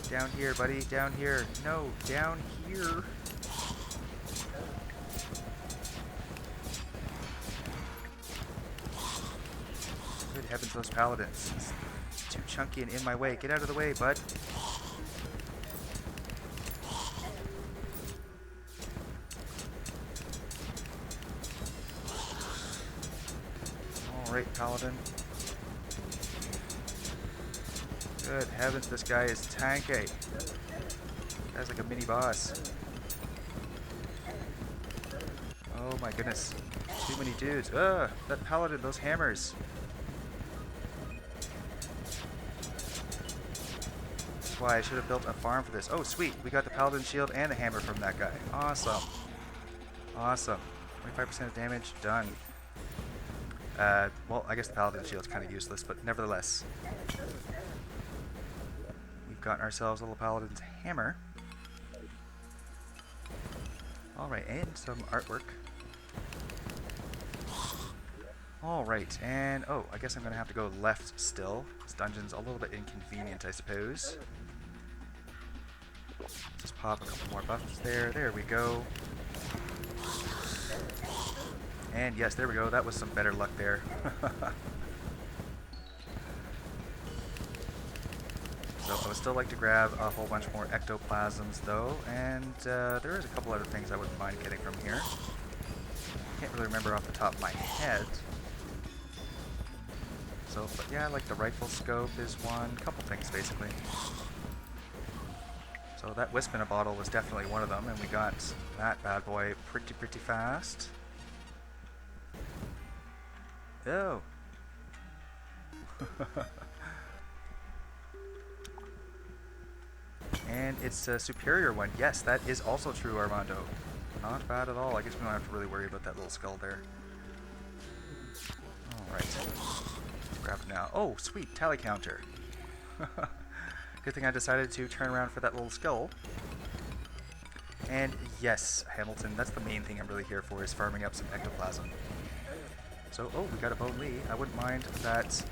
Down here, buddy. Down here. No, down here. Good heavens, those paladins. It's too chunky and in my way. Get out of the way, bud. Alright, paladin. Good heavens, this guy is tanky. Guy's like a mini boss. Oh my goodness. Too many dudes. Ugh, that paladin, those hammers. That's why I should have built a farm for this. Oh sweet, we got the paladin shield and the hammer from that guy. Awesome. Awesome. 25% of damage, done. Well, I guess the paladin shield's kind of useless, but nevertheless. Got ourselves a little paladin's hammer. Alright, and some artwork. Alright, and oh, I guess I'm gonna have to go left still. This dungeon's a little bit inconvenient, I suppose. Just pop a couple more buffs there. There we go. And yes, there we go. That was some better luck there. So I would still like to grab a whole bunch more ectoplasms though, and there is a couple other things I wouldn't mind getting from here. Can't really remember off the top of my head. So, but yeah, like the rifle scope is one, couple things basically. So that wisp in a bottle was definitely one of them, and we got that bad boy pretty fast. Oh. And it's a superior one. Yes, that is also true, Armando. Not bad at all. I guess we don't have to really worry about that little skull there. Alright. Grab it now. Oh, sweet. Tally counter. Good thing I decided to turn around for that little skull. And yes, Hamilton, that's the main thing I'm really here for, is farming up some ectoplasm. So, oh, we got a Bone Lee. I wouldn't mind that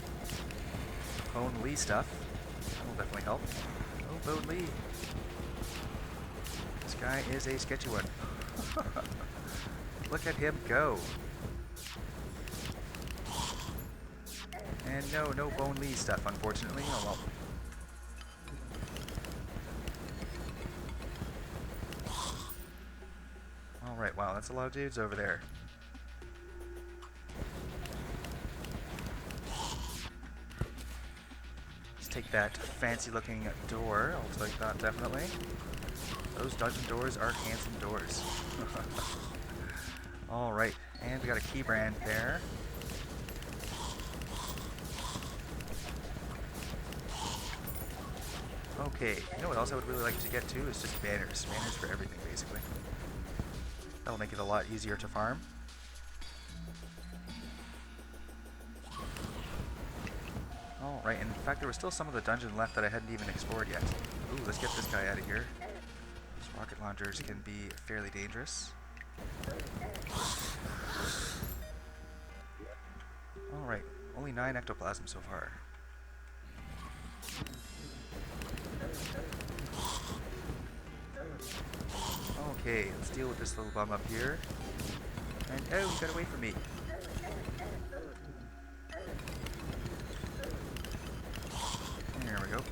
Bone Lee stuff. That will definitely help. Oh, Bone Lee. This guy is a sketchy one. Look at him go. And no Bone Lee stuff, unfortunately. Oh well. Alright, wow, that's a lot of dudes over there. Let's take that fancy looking door. I'll take that definitely. Those dungeon doors are handsome doors. Alright, and we got a key brand there. Okay, you know what else I would really like to get to is just banners. Banners for everything, basically. That'll make it a lot easier to farm. Alright, and in fact there was still some of the dungeon left that I hadn't even explored yet. Ooh, let's get this guy out of here. These rocket launchers can be fairly dangerous. Alright, only 9 ectoplasm so far. Okay, let's deal with this little bum up here. And oh, he got away from me. There we go.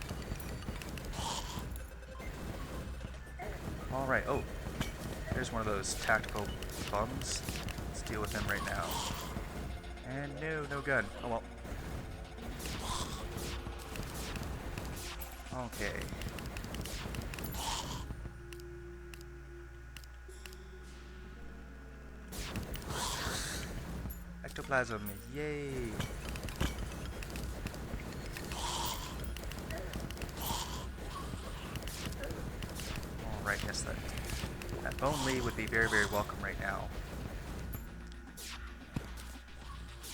There's one of those tactical bums. Let's deal with him right now. And no gun. Oh well. Okay. Ectoplasm, yay! Alright, yes, that bone Lee would be very, very welcome right now.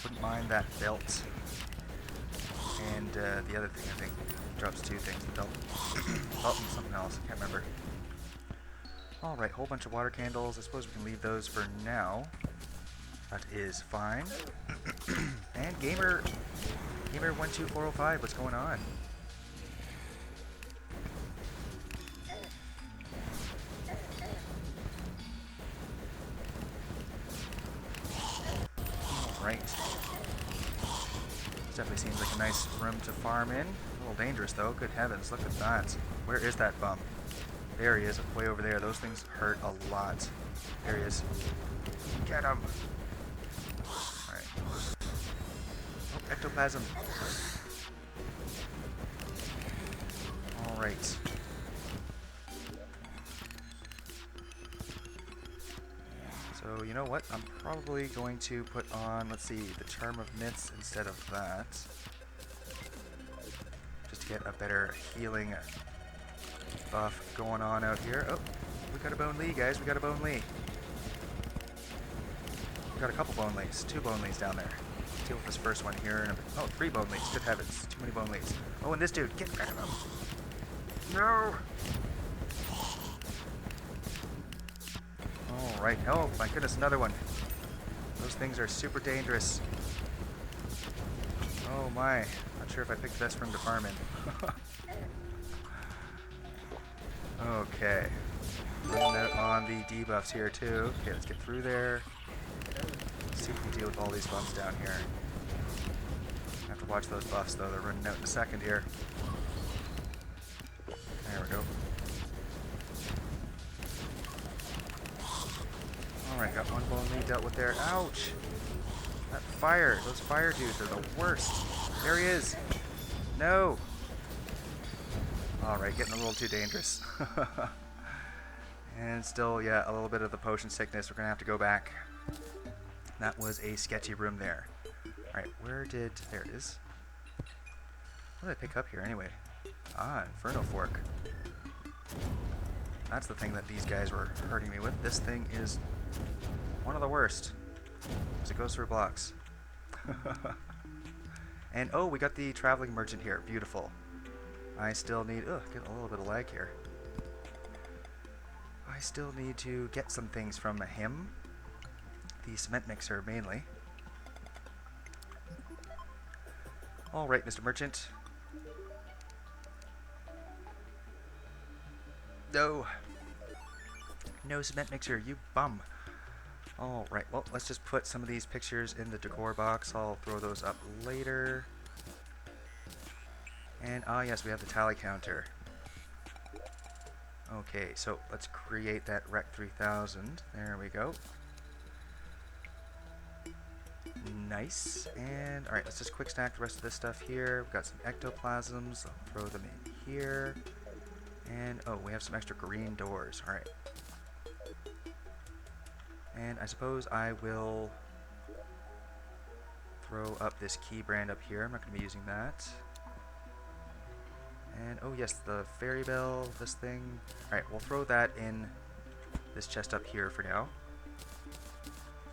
Wouldn't mind that belt. And the other thing, I think, drops two things. The belt. Belt and something else, I can't remember. Alright, whole bunch of water candles. I suppose we can leave those for now. That is fine. And Gamer 12405, what's going on? Alright. This definitely seems like a nice room to farm in. A little dangerous though, good heavens, look at that. Where is that bum? There he is, way over there. Those things hurt a lot. There he is. Get him! Alright. Oh, ectoplasm. Alright. So, you know what? I'm probably going to put on, let's see, the Charm of Myths instead of that. Just to get a better healing buff going on out here. Oh, we got a Bone Lee, guys. We got a Bone Lee. We got a couple Bone Lees. 2 Bone Lees down there. Let's deal with this first one here. And oh, 3 Bone Lees. Good heavens. Too many Bone Lees. Oh, and this dude. Get rid of him. No! Alright. Oh, my goodness. Another one. Those things are super dangerous. Oh, my. Not sure if I picked the best room to farm in. Okay. Running out on the debuffs here, too. Okay, let's get through there. Let's see if we can deal with all these bumps down here. I have to watch those buffs, though. They're running out in a second here. There we go. Alright, got one Bone Lee dealt with there. Ouch! That fire! Those fire dudes are the worst. There he is! No! Alright, getting a little too dangerous. And still, yeah, a little bit of the potion sickness. We're going to have to go back. That was a sketchy room there. Alright, there it is. What did I pick up here anyway? Ah, Inferno Fork. That's the thing that these guys were hurting me with. This thing is one of the worst. Because it goes through blocks. And oh, we got the Traveling Merchant here. Beautiful. I still need... Ugh, getting a little bit of lag here. I still need to get some things from him. The cement mixer, mainly. Alright, Mr. Merchant. No! No cement mixer, you bum! Alright, well, let's just put some of these pictures in the decor box. I'll throw those up later. And, ah yes, we have the tally counter. Okay, so let's create that Rec 3000. There we go. Nice. And, alright, let's just quick stack the rest of this stuff here. We've got some ectoplasms. I'll throw them in here. And, oh, we have some extra green doors. Alright. And I suppose I will throw up this key brand up here. I'm not going to be using that. And, oh yes, the fairy bell, this thing. Alright, we'll throw that in this chest up here for now.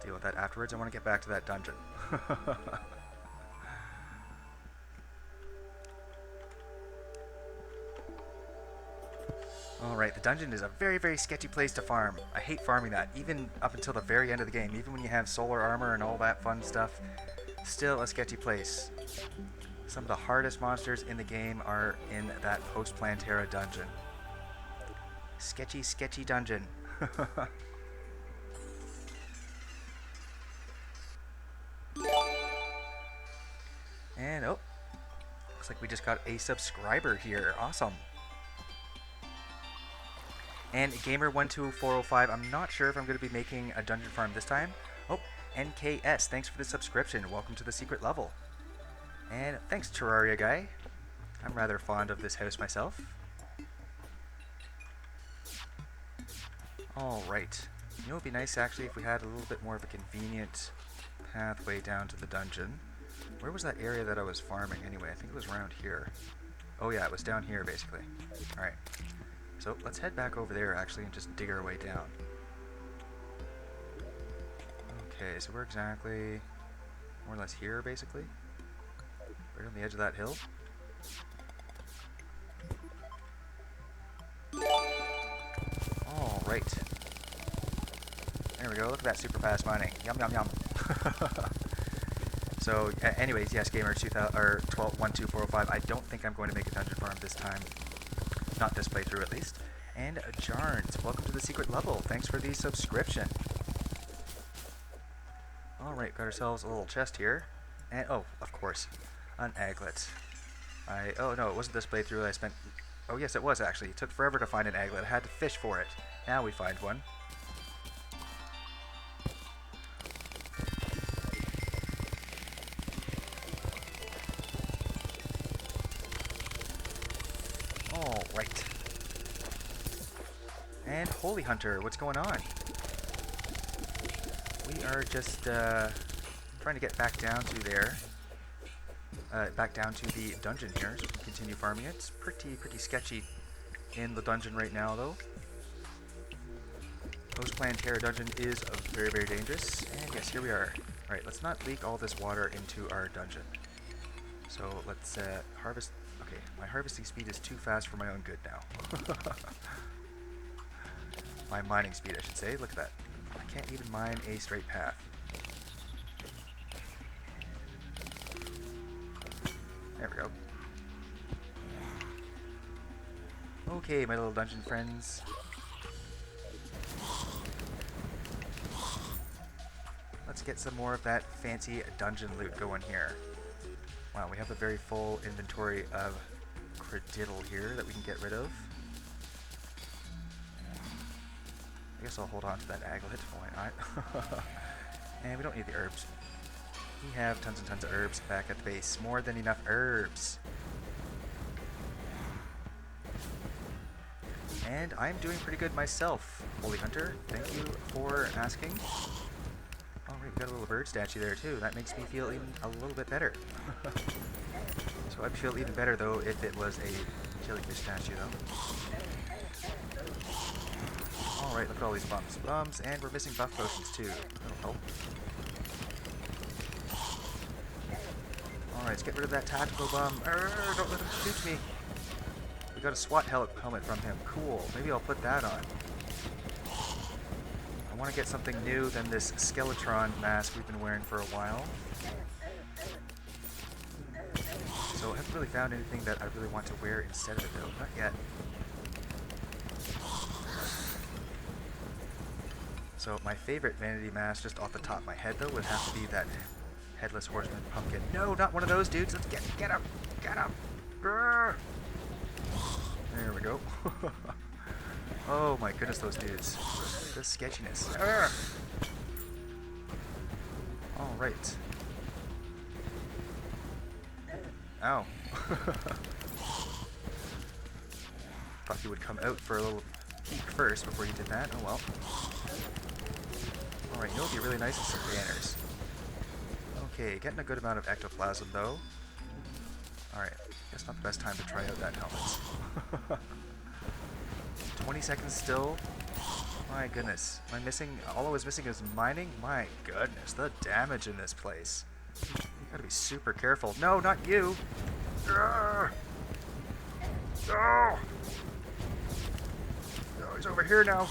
Deal with that afterwards. I want to get back to that dungeon. Alright, the dungeon is a very, very sketchy place to farm. I hate farming that, even up until the very end of the game. Even when you have solar armor and all that fun stuff, still a sketchy place. Some of the hardest monsters in the game are in that Post-Plantera dungeon. Sketchy, sketchy dungeon. And, oh, looks like we just got a subscriber here. Awesome. And Gamer12405, I'm not sure if I'm going to be making a dungeon farm this time. Oh, NKS, thanks for the subscription. Welcome to the secret level. And thanks, Terraria guy. I'm rather fond of this house myself. Alright. You know, it would be nice actually if we had a little bit more of a convenient pathway down to the dungeon. Where was that area that I was farming anyway? I think it was around here. Oh yeah, it was down here basically. Alright. So let's head back over there actually and just dig our way down. Okay, so we're exactly more or less here basically. Right on the edge of that hill. Alright. There we go, look at that super fast mining. Yum yum yum. So, anyways, yes, Gamer 12405, I don't think I'm going to make a dungeon farm this time. Not this playthrough, at least. And Jarns, welcome to the secret level. Thanks for the subscription. Alright, got ourselves a little chest here. And, oh, of course, an aglet. Oh no, it wasn't this playthrough I spent... Oh yes, it was actually. It took forever to find an aglet. I had to fish for it. Now we find one. Alright. And Holy Hunter, what's going on? We are just trying to get back down to there. Back down to the dungeon here, so we can continue farming it. It's pretty sketchy in the dungeon right now, though. Post-Plantera dungeon is very, very dangerous. And yes, here we are. Alright, let's not leak all this water into our dungeon. So let's harvest... Okay, my harvesting speed is too fast for my own good now. My mining speed, I should say. Look at that. I can't even mine a straight path. There we go. Okay, my little dungeon friends. Let's get some more of that fancy dungeon loot going here. Wow, we have a very full inventory of crediddle here that we can get rid of. I guess I'll hold on to that aglet, why not? And we don't need the herbs. We have tons and tons of herbs back at the base. More than enough herbs. And I'm doing pretty good myself, Holy Hunter. Thank you for asking. Alright, we got a little bird statue there too. That makes me feel even a little bit better. So I'd feel even better though if it was a jellyfish statue though. Alright, look at all these bums. And we're missing buff potions too. That'll help. Alright, let's get rid of that tactical bum. Don't let him shoot me. We got a SWAT helmet from him. Cool. Maybe I'll put that on. I want to get something new than this Skeletron mask we've been wearing for a while. So I haven't really found anything that I really want to wear instead of it though. Not yet. So my favorite vanity mask just off the top of my head though would have to be that Headless Horseman pumpkin. No, not one of those dudes. Let's get him. Get him. Grrr. There we go. Oh my goodness, those dudes. The sketchiness. Alright. Ow. Thought he would come out for a little peek first before he did that. Oh well. Alright, you know what would be really nice is some banners. Okay, getting a good amount of ectoplasm though. Alright, guess not the best time to try out that helmet. 20 seconds still. My goodness. Am I missing? All I was missing is mining? My goodness, the damage in this place. You gotta be super careful. No, not you! No! No, he's over here now.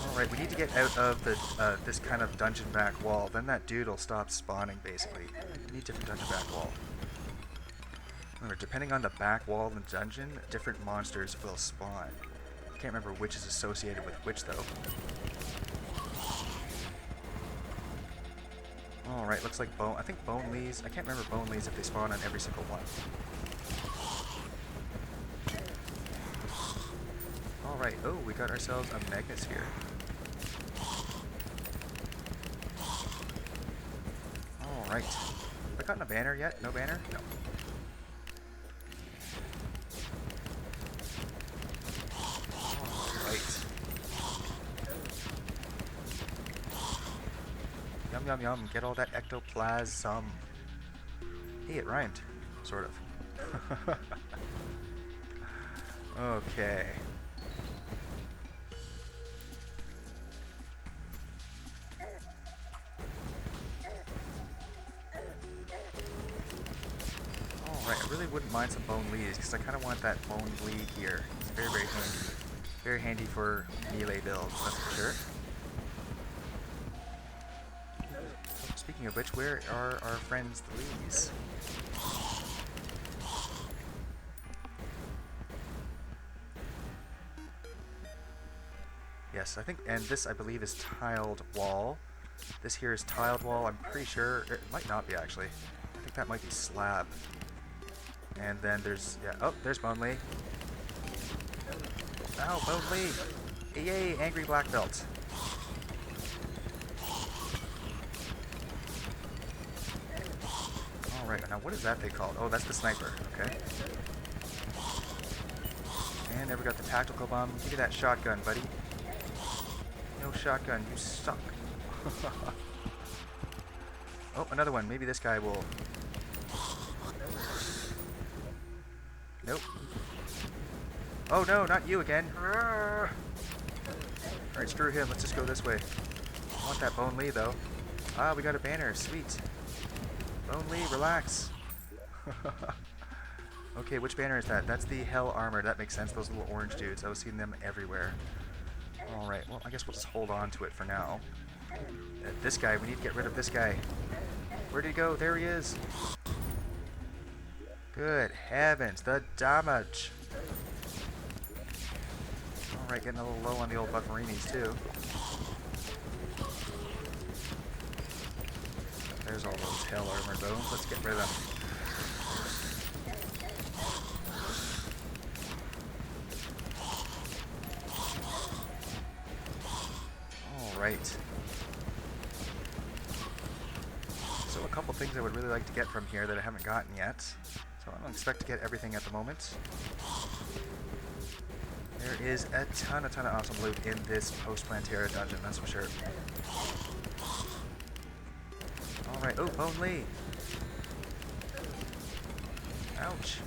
Alright, we need to get out of the this kind of dungeon back wall. Then that dude will stop spawning, basically. We need a different dungeon back wall. Remember, depending on the back wall in the dungeon, different monsters will spawn. I can't remember which is associated with which, though. Alright, looks like bone. I think bone leaves. I can't remember bone leaves if they spawn on every single one. Alright, oh, we got ourselves a magnet sphere. Alright. Have I gotten a banner yet? No banner? No. Alright. Yum yum yum, get all that ectoplasm. Hey, it rhymed. Sort of. Okay. Alright, I really wouldn't mind some bone leaves, because I kind of want that bone lead here. It's very, very handy. Very handy for melee builds, that's for sure. Speaking of which, where are our friends the leaves? Yes, I think, and this I believe is tiled wall. This here is tiled wall, I'm pretty sure. It might not be actually. I think that might be slab. And then there's, yeah, oh, there's Bone Lee. Ow, Bone Lee! Yay, angry black belt. Alright, now what is that they called? Oh, that's the sniper, okay. And there we got the tactical bomb. Give me that shotgun, buddy. No shotgun, you suck. Oh, another one. Maybe this guy will... Nope. Oh no, not you again. Alright, screw him. Let's just go this way. I want that Bone Lee, though. Ah, we got a banner. Sweet. Bone Lee, relax. Okay, which banner is that? That's the Hell Armor. That makes sense. Those little orange dudes. I was seeing them everywhere. Alright, well, I guess we'll just hold on to it for now. This guy, we need to get rid of this guy. Where did he go? There he is. Good heavens, the damage. Alright, getting a little low on the old bufferinis, too. There's all those Hell Armor bones. Let's get rid of them. Alright. So a couple things I would really like to get from here that I haven't gotten yet. So I don't expect to get everything at the moment. There is a ton of awesome loot in this Post-Plantera dungeon, that's for sure. Alright, oh, Bone Lee! Ouch!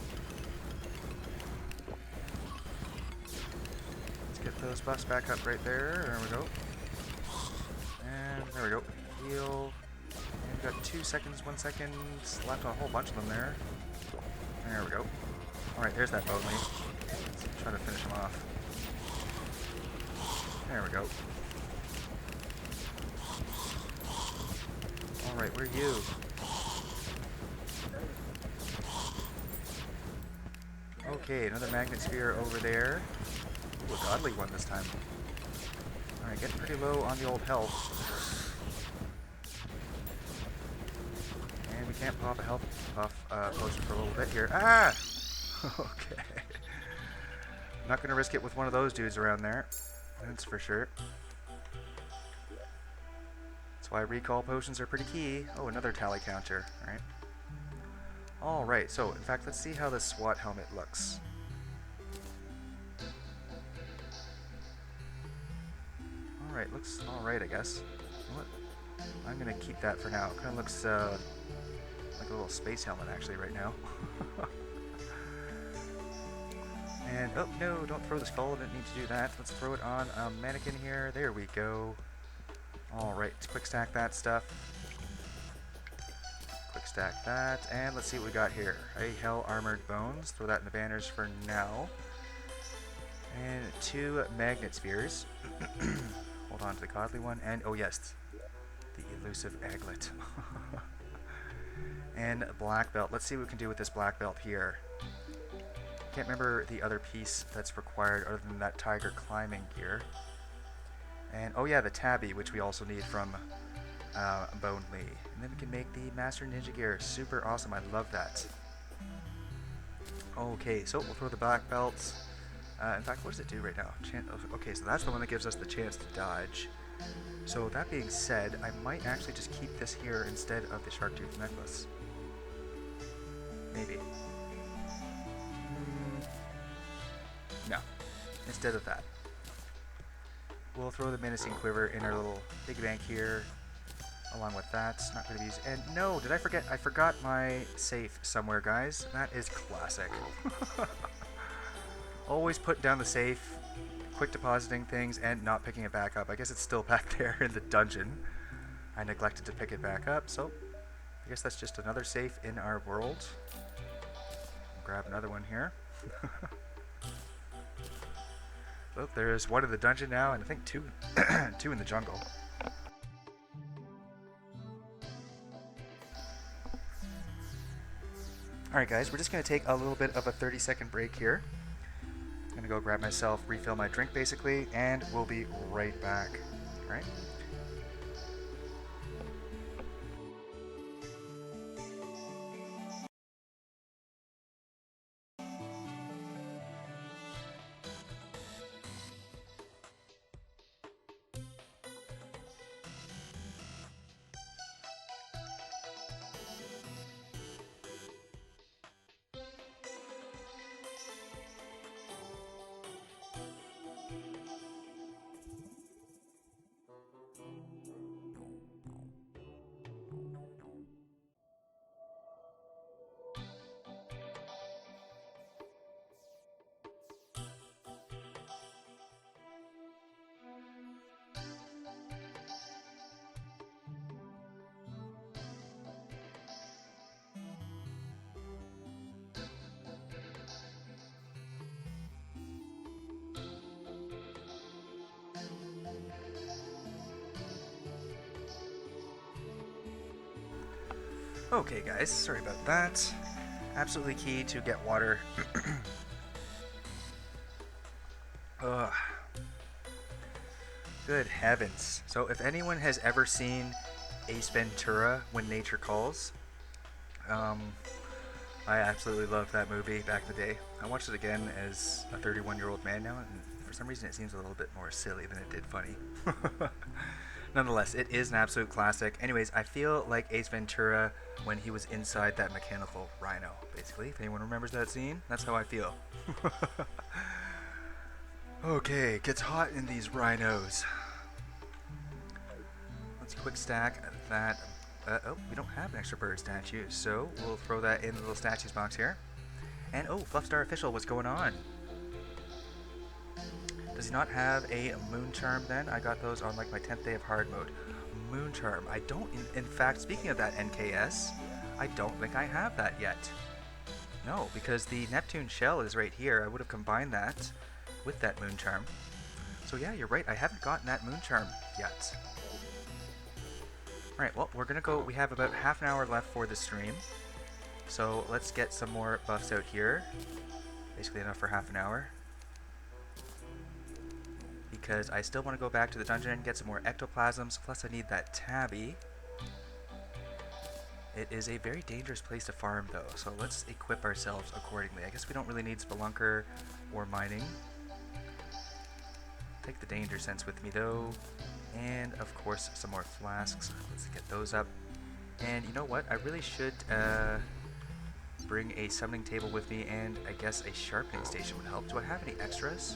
Let's get those buffs back up right there. There we go. And there we go. Heal. And we've got 2 seconds, 1 second. Slapped a whole bunch of them there. There we go. Alright, there's that Bone Lee. Let's try to finish him off. There we go. Alright, where are you? Okay, another magnet sphere over there. Ooh, a godly one this time. Alright, getting pretty low on the old health. And we can't pop a health buff potion for a little bit here. Ah! Okay. Not gonna risk it with one of those dudes around there. That's for sure. That's why recall potions are pretty key. Oh, another tally counter. Alright. Alright, so in fact, let's see how this SWAT helmet looks. Alright, looks alright, I guess. What? I'm gonna keep that for now. Kinda looks like a little space helmet actually right now. And, oh no, don't throw the skull, didn't need to do that. Let's throw it on a mannequin here. There we go. Alright, let's quick stack that stuff. Quick stack that, and let's see what we got here. A Hell Armored Bones, throw that in the banners for now. And 2 Magnet Spheres. Hold on to the godly one, and oh yes, the elusive aglet. And Black Belt. Let's see what we can do with this Black Belt here. Can't remember the other piece that's required other than that tiger climbing gear. And oh yeah, the tabby, which we also need from Bonely. And then we can make the Master Ninja Gear. Super awesome. I love that. Okay, so we'll throw the black belts. In fact, what does it do right now? Okay, so that's the one that gives us the chance to dodge. So that being said, I might actually just keep this here instead of the shark tooth necklace. Maybe. No. Instead of that. We'll throw the menacing quiver in our little piggy bank here. Along with that, not going to be used. And no, did I forget? I forgot my safe somewhere, guys. That is classic. Always put down the safe, quick depositing things, and not picking it back up. I guess it's still back there in the dungeon. I neglected to pick it back up, so I guess that's just another safe in our world. Grab another one here. Well, there's one in the dungeon now, and I think two, two in the jungle. Alright guys, we're just going to take a little bit of a 30-second break here. I'm going to go grab myself, refill my drink basically, and we'll be right back. Alright? Okay guys, sorry about that. Absolutely key to get water. Ugh. Good heavens. So if anyone has ever seen Ace Ventura, When Nature Calls, I absolutely loved that movie back in the day. I watched it again as a 31-year-old man now, and for some reason it seems a little bit more silly than it did funny. Nonetheless, it is an absolute classic. Anyways, I feel like Ace Ventura when he was inside that mechanical rhino, basically. If anyone remembers that scene, that's how I feel. Okay, it gets hot in these rhinos. Let's quick stack that. Oh, we don't have an extra bird statue, so we'll throw that in the little statues box here. And oh, Fluffstar Official, what's going on? Does he not have a moon charm then? I got those on like my 10th day of hard mode. Moon charm. I don't, in fact, speaking of that NKS, I don't think I have that yet. No, because the Neptune shell is right here. I would have combined that with that moon charm. So yeah, you're right. I haven't gotten that moon charm yet. Alright, well, we're gonna go. We have about half an hour left for the stream. So let's get some more buffs out here. Basically enough for half an hour. Because I still want to go back to the dungeon and get some more ectoplasms, plus I need that tabby. It is a very dangerous place to farm though, so let's equip ourselves accordingly. I guess we don't really need spelunker or mining. Take the danger sense with me though, and of course some more flasks. Let's get those up. And you know what, I really should bring a summoning table with me, and I guess a sharpening station would help. Do I have any extras?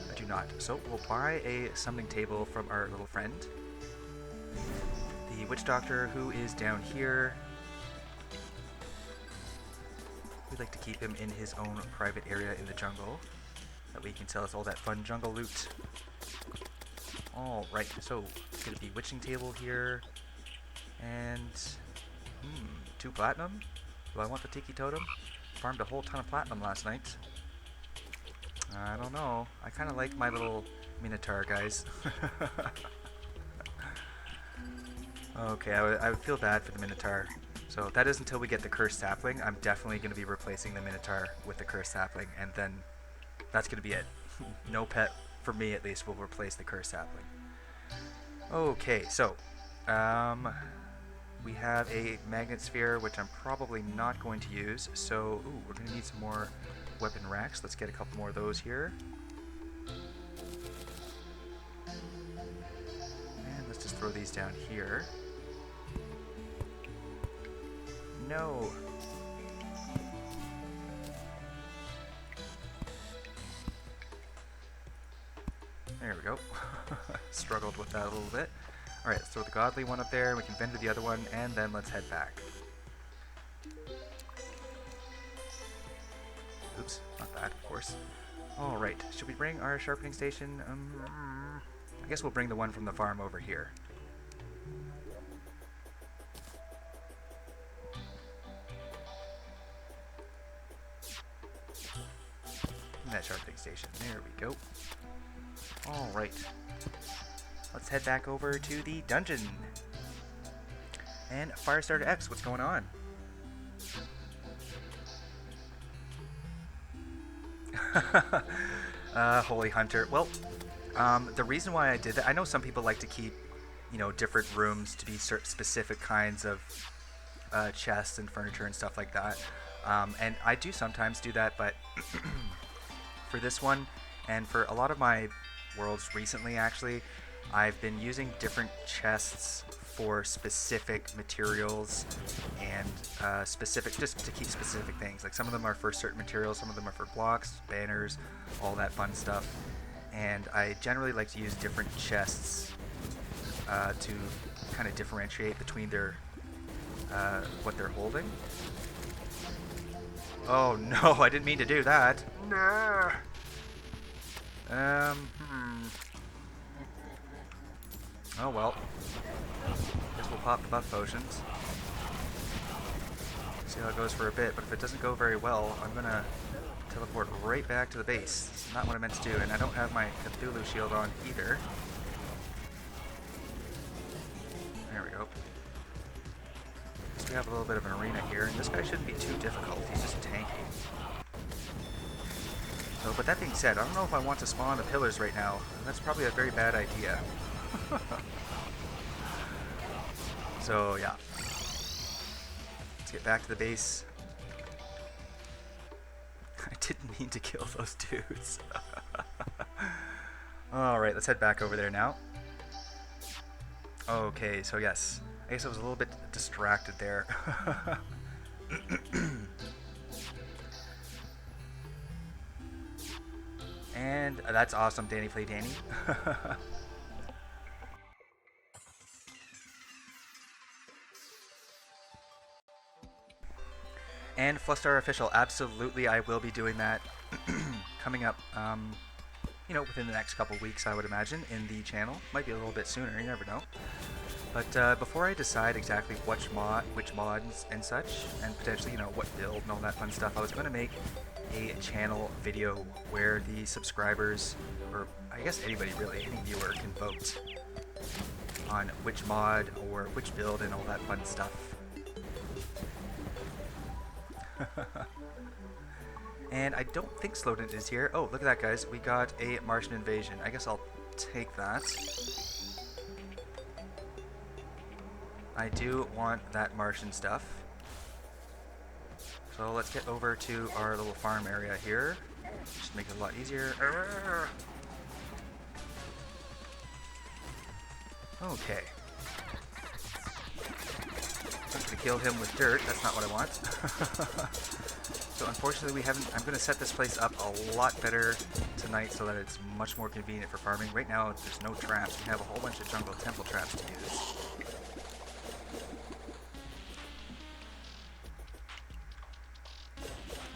I do not. So we'll buy a summoning table from our little friend, the witch doctor, who is down here. We'd like to keep him in his own private area in the jungle. That way he can tell us all that fun jungle loot. Alright, so let's get a bewitching table here. And 2 platinum? Do I want the tiki totem? Farmed a whole ton of platinum last night. I don't know. I kind of like my little minotaur, guys. Okay, I would feel bad for the minotaur. So that is until we get the cursed sapling. I'm definitely going to be replacing the minotaur with the cursed sapling, and then that's going to be it. No pet, for me at least, will replace the cursed sapling. Okay, so We have a magnet sphere, which I'm probably not going to use. So, ooh, we're going to need some more weapon racks. Let's get a couple more of those here. And let's just throw these down here. No. There we go. Struggled with that a little bit. Alright, let's throw the godly one up there. We can vendor the other one, and then let's head back. Oops, not that, of course. Alright, should we bring our sharpening station? I guess we'll bring the one from the farm over here. That sharpening station. There we go. Alright. Let's head back over to the dungeon. And Firestarter X, what's going on? Holy Hunter. Well, the reason why I did that, I know some people like to keep, you know, different rooms to be specific kinds of chests and furniture and stuff like that. And I do sometimes do that, but for this one, and for a lot of my worlds recently, actually, I've been using different chests for specific materials and specific, just to keep specific things. Like some of them are for certain materials, some of them are for blocks, banners, all that fun stuff. And I generally like to use different chests to kind of differentiate between their what they're holding. Oh no, I didn't mean to do that. No. Oh well. Guess we'll pop the buff potions. See how it goes for a bit, but if it doesn't go very well, I'm gonna teleport right back to the base. This is not what I meant to do, and I don't have my Cthulhu shield on either. There we go. So we have a little bit of an arena here, and this guy shouldn't be too difficult. He's just tanky. So, but that being said, I don't know if I want to spawn the pillars right now. That's probably a very bad idea. So, yeah. Let's get back to the base. I didn't mean to kill those dudes. Alright, let's head back over there now. Okay, so yes. I guess I was a little bit distracted there. And that's awesome, Danny Play Danny. And Flustar Official, absolutely, I will be doing that coming up, you know, within the next couple weeks, I would imagine, in the channel. Might be a little bit sooner, you never know. But before I decide exactly which mods and such, and potentially, you know, what build and all that fun stuff, I was going to make a channel video where the subscribers, or I guess anybody really, any viewer, can vote on which mod or which build and all that fun stuff. And I don't think Slowden is here. Oh, look at that, guys. We got a Martian invasion. I guess I'll take that. I do want that Martian stuff. So let's get over to our little farm area here. Just make it a lot easier. Okay. I'm going to kill him with dirt. That's not what I want. So unfortunately we haven't... I'm going to set this place up a lot better tonight so that it's much more convenient for farming. Right now there's no traps. We have a whole bunch of jungle temple traps to use.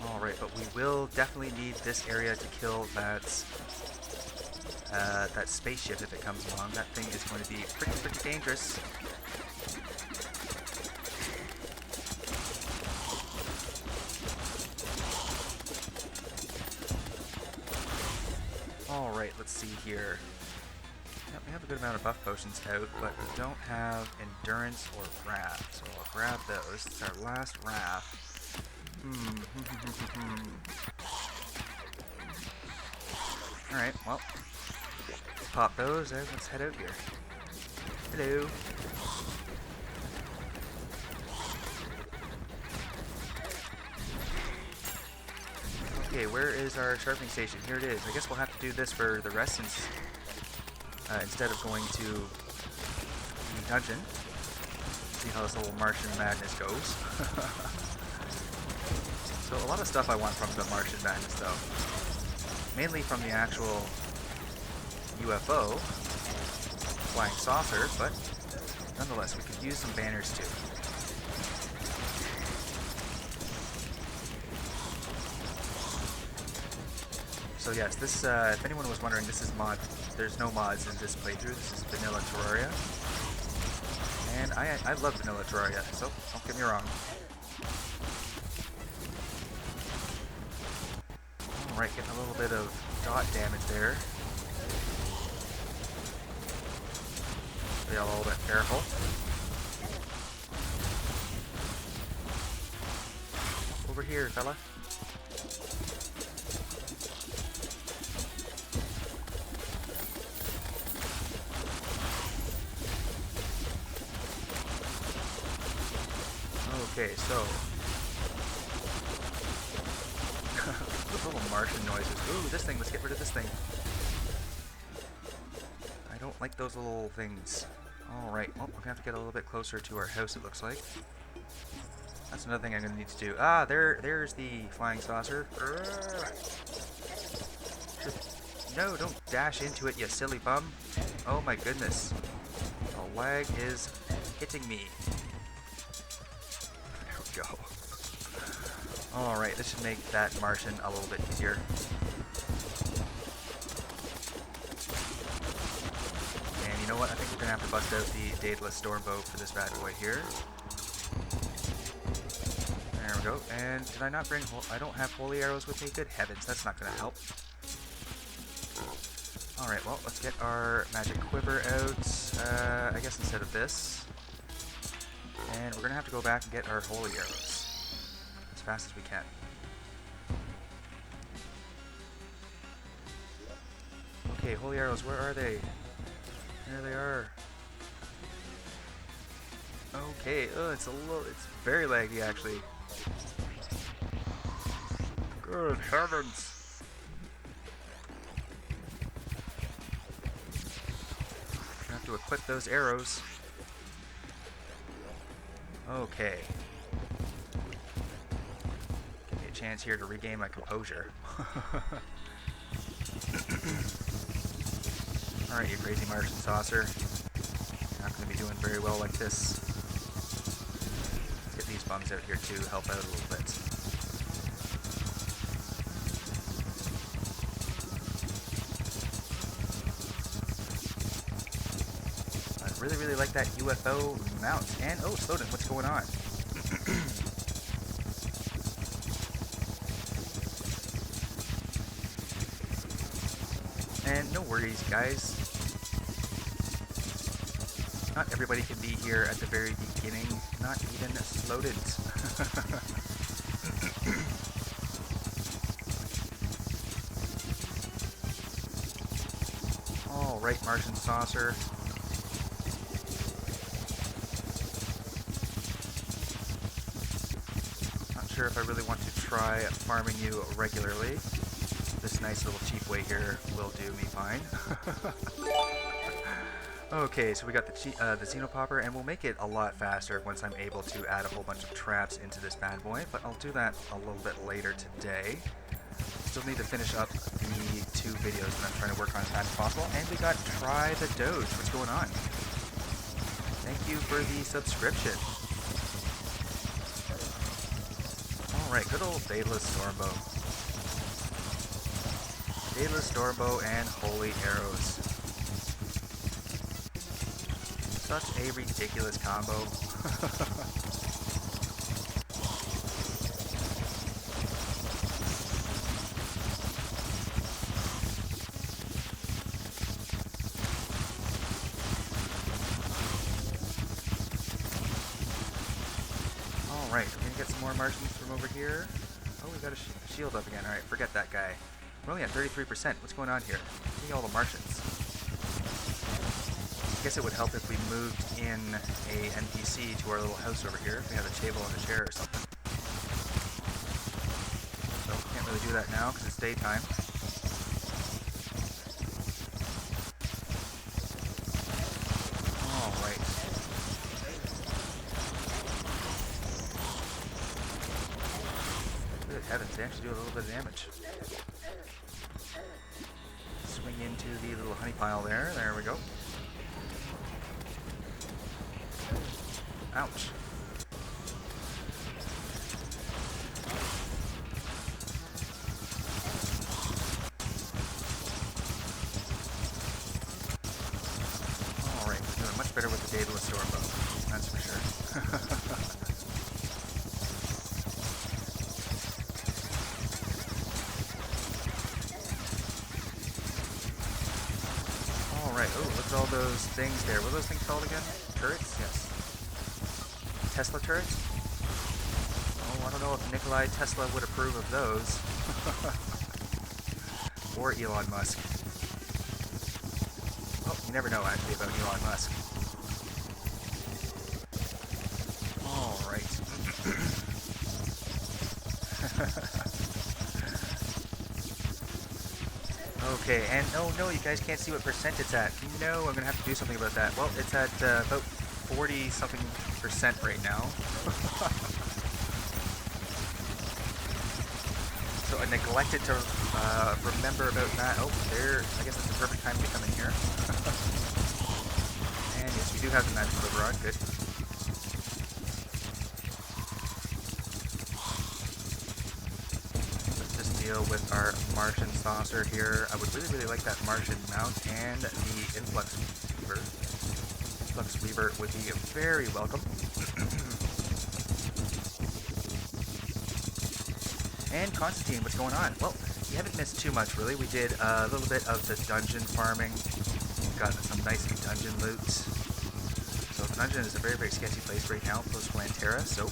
Alright, but we will definitely need this area to kill that that spaceship if it comes along. That thing is going to be pretty dangerous. Alright, let's see here. Yep, we have a good amount of buff potions out, but we don't have endurance or wrath, so I'll grab those. It's our last wrath. Alright, well, let's pop those and let's head out here. Hello. Okay, where is our sharpening station? Here it is. I guess we'll have to do this for the rest since instead of going to the dungeon. See how this little Martian madness goes. So a lot of stuff I want from the Martian madness though. Mainly from the actual UFO, flying saucer, but nonetheless we could use some banners too. So yes, this, if anyone was wondering, this is mod. There's no mods in this playthrough. This is vanilla Terraria. And I love vanilla Terraria, so don't get me wrong. Alright, getting a little bit of dot damage there. Be a little bit careful. Over here, fella. Okay, so those little Martian noises. Ooh, this thing, let's get rid of this thing. I don't like those little things. Alright, well, we're gonna have to get a little bit closer to our house, it looks like. That's another thing I'm gonna need to do. Ah, there's the flying saucer. No, don't dash into it, you silly bum. Oh my goodness. The lag is hitting me. Go. Alright, this should make that Martian a little bit easier. And you know what? I think we're gonna have to bust out the Daedalus Stormbow for this bad boy here. There we go. And did I not bring... I don't have holy arrows with me? Good heavens, that's not gonna help. Alright, well, let's get our magic quiver out. I guess instead of this. And we're going to have to go back and get our holy arrows as fast as we can. Okay, holy arrows, where are they? There they are. Okay, oh, it's very laggy actually. Good heavens. I have to equip those arrows. Okay. Give me a chance here to regain my composure. Alright, you crazy Martian saucer. You're not going to be doing very well like this. Let's get these bums out here too, help out a little bit. Really like that UFO mount. And, oh, Snowden, what's going on? And no worries, guys. Not everybody can be here at the very beginning. Not even Snowden. Alright, Martian saucer. Sure if I really want to try farming you regularly. This nice little cheap way here will do me fine. Okay, so we got the Xenopopper, and we'll make it a lot faster once I'm able to add a whole bunch of traps into this bad boy, but I'll do that a little bit later today. Still need to finish up the 2 videos that I'm trying to work on as fast as possible, and we got Try the Doge. What's going on? Thank you for the subscription. Alright, good old Daedalus Stormbow. Daedalus Stormbow and Holy Arrows. Such a ridiculous combo. Alright, we're gonna get some more Martians from over here. Oh, we got a shield up again. Alright, forget that guy. We're only at 33%. What's going on here? Give me all the Martians. I guess it would help if we moved in a NPC to our little house over here. If we had a table and a chair or something. So, can't really really do that now because it's daytime. Alright. Good heavens, they actually do a little bit of damage. Swing into the little honey pile there. There we go. Ouch. Alright, doing much better with the Daedalus Storm bow. That's for sure. Alright, oh, look at all those things there. What are those things called again? Turrets? Yes. Tesla turrets? Oh, I don't know if Nikolai Tesla would approve of those. Or Elon Musk. Oh, you never know actually about Elon Musk. Alright. Okay, and oh no, you guys can't see what percent it's at. No, I'm gonna have to do something about that. Well, it's at about 40-something% right now. So I neglected to remember about that. Oh, there. I guess that's the perfect time to come in here. And yes, we do have the magic overrod. Good. Let's just deal with our Martian saucer here. I would really, really like that Martian mount and the influx weaver. Influx weaver would be very welcome. And Constantine, what's going on? Well, you haven't missed too much, really. We did a little bit of the dungeon farming. Got some nice dungeon loot. So the dungeon is a very, very sketchy place right now, Post-Plantera, so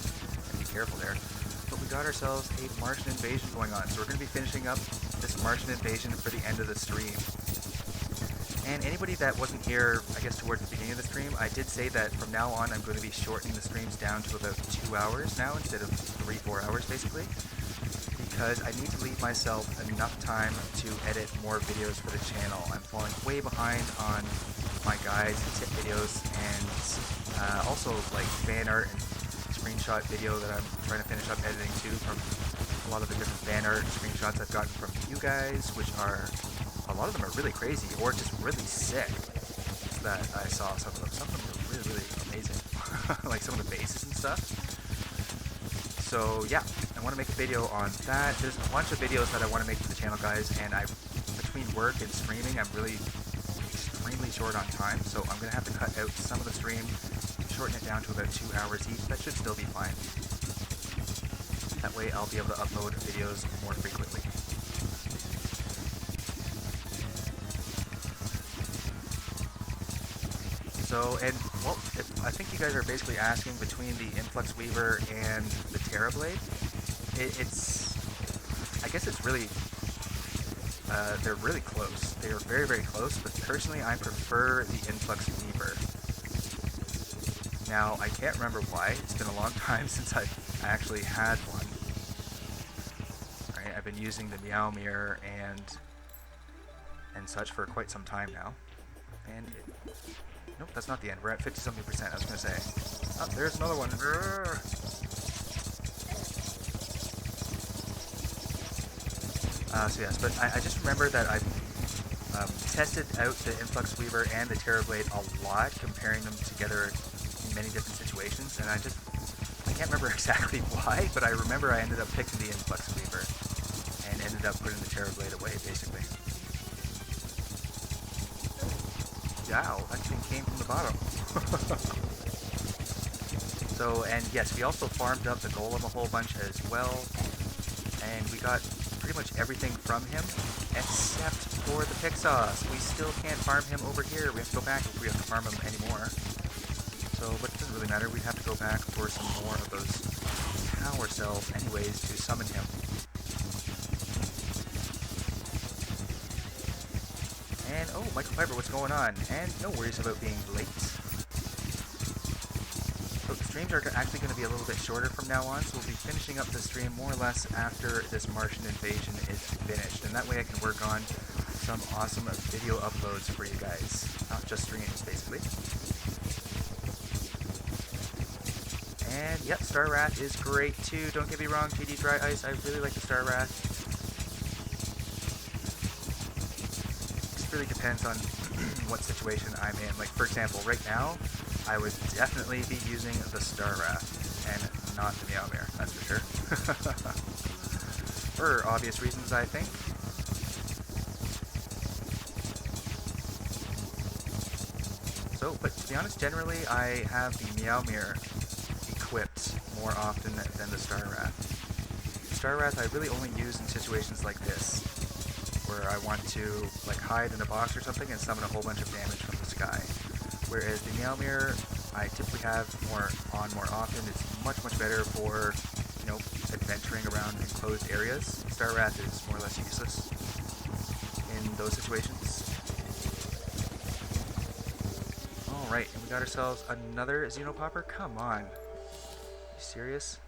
be careful there. But we got ourselves a Martian invasion going on, so we're going to be finishing up this Martian invasion for the end of the stream. And anybody that wasn't here, I guess towards the beginning of the stream, I did say that from now on I'm going to be shortening the streams down to about 2 hours now instead of 3-4 hours basically. Because I need to leave myself enough time to edit more videos for the channel. I'm falling way behind on my guides and tip videos, and also like fan art and screenshot video that I'm trying to finish up editing too from a lot of the different fan art and screenshots I've gotten from you guys, which are, a lot of them are really crazy or just really sick that I saw. Some of them are really, really amazing. Like some of the bases and stuff. So yeah, I want to make a video on that. There's a bunch of videos that I want to make for the channel, guys, and between work and streaming, I'm really extremely short on time, so I'm going to have to cut out some of the stream, shorten it down to about 2 hours each. That should still be fine. That way I'll be able to upload videos more frequently. So, and, well, I think you guys are basically asking between the Influx Weaver and the Terra Blade. I guess it's really, they're really close. They are very, very close, but personally I prefer the Influx Weaver. Now, I can't remember why. It's been a long time since I've actually had one. Right, I've been using the Meow Mirror and such for quite some time now. And nope, that's not the end. We're at 50-something%, I was going to say. Oh, there's another one. So yes, but I just remember that I tested out the Influx Weaver and the Terra Blade a lot, comparing them together in many different situations, and I can't remember exactly why, but I remember I ended up picking the Influx Weaver and ended up putting the Terra Blade away, basically. Wow, that thing came from the bottom. So, and yes, we also farmed up the Golem a whole bunch as well, and we got pretty much everything from him, except for the Pixos. We still can't farm him over here. We have to go back if we have to farm him anymore. So, but it doesn't really matter. We'd have to go back for some more of those power cells anyways to summon him. And, oh, Michael Piper, what's going on? And no worries about being late. Oh, streams are actually going to be a little bit shorter from now on, so we'll be finishing up the stream more or less after this Martian invasion is finished, and that way I can work on some awesome video uploads for you guys, not just streams, basically. And yep, Star Wrath is great too. Don't get me wrong, TD Dry Ice, I really like the Star Wrath. It really depends on what situation I'm in. Like, for example, right now, I would definitely be using the Star Wrath and not the Meowmere, that's for sure. For obvious reasons, I think. So, but to be honest, generally I have the Meowmere equipped more often than the Star Wrath. The Star Wrath I really only use in situations like this, where I want to like hide in a box or something and summon a whole bunch of damage from the sky. Whereas the Meowmere I typically have more often. It's much better for, you know, adventuring around enclosed areas. Star Wrath is more or less useless in those situations. Alright, and we got ourselves another Xenopopper? Come on. You serious?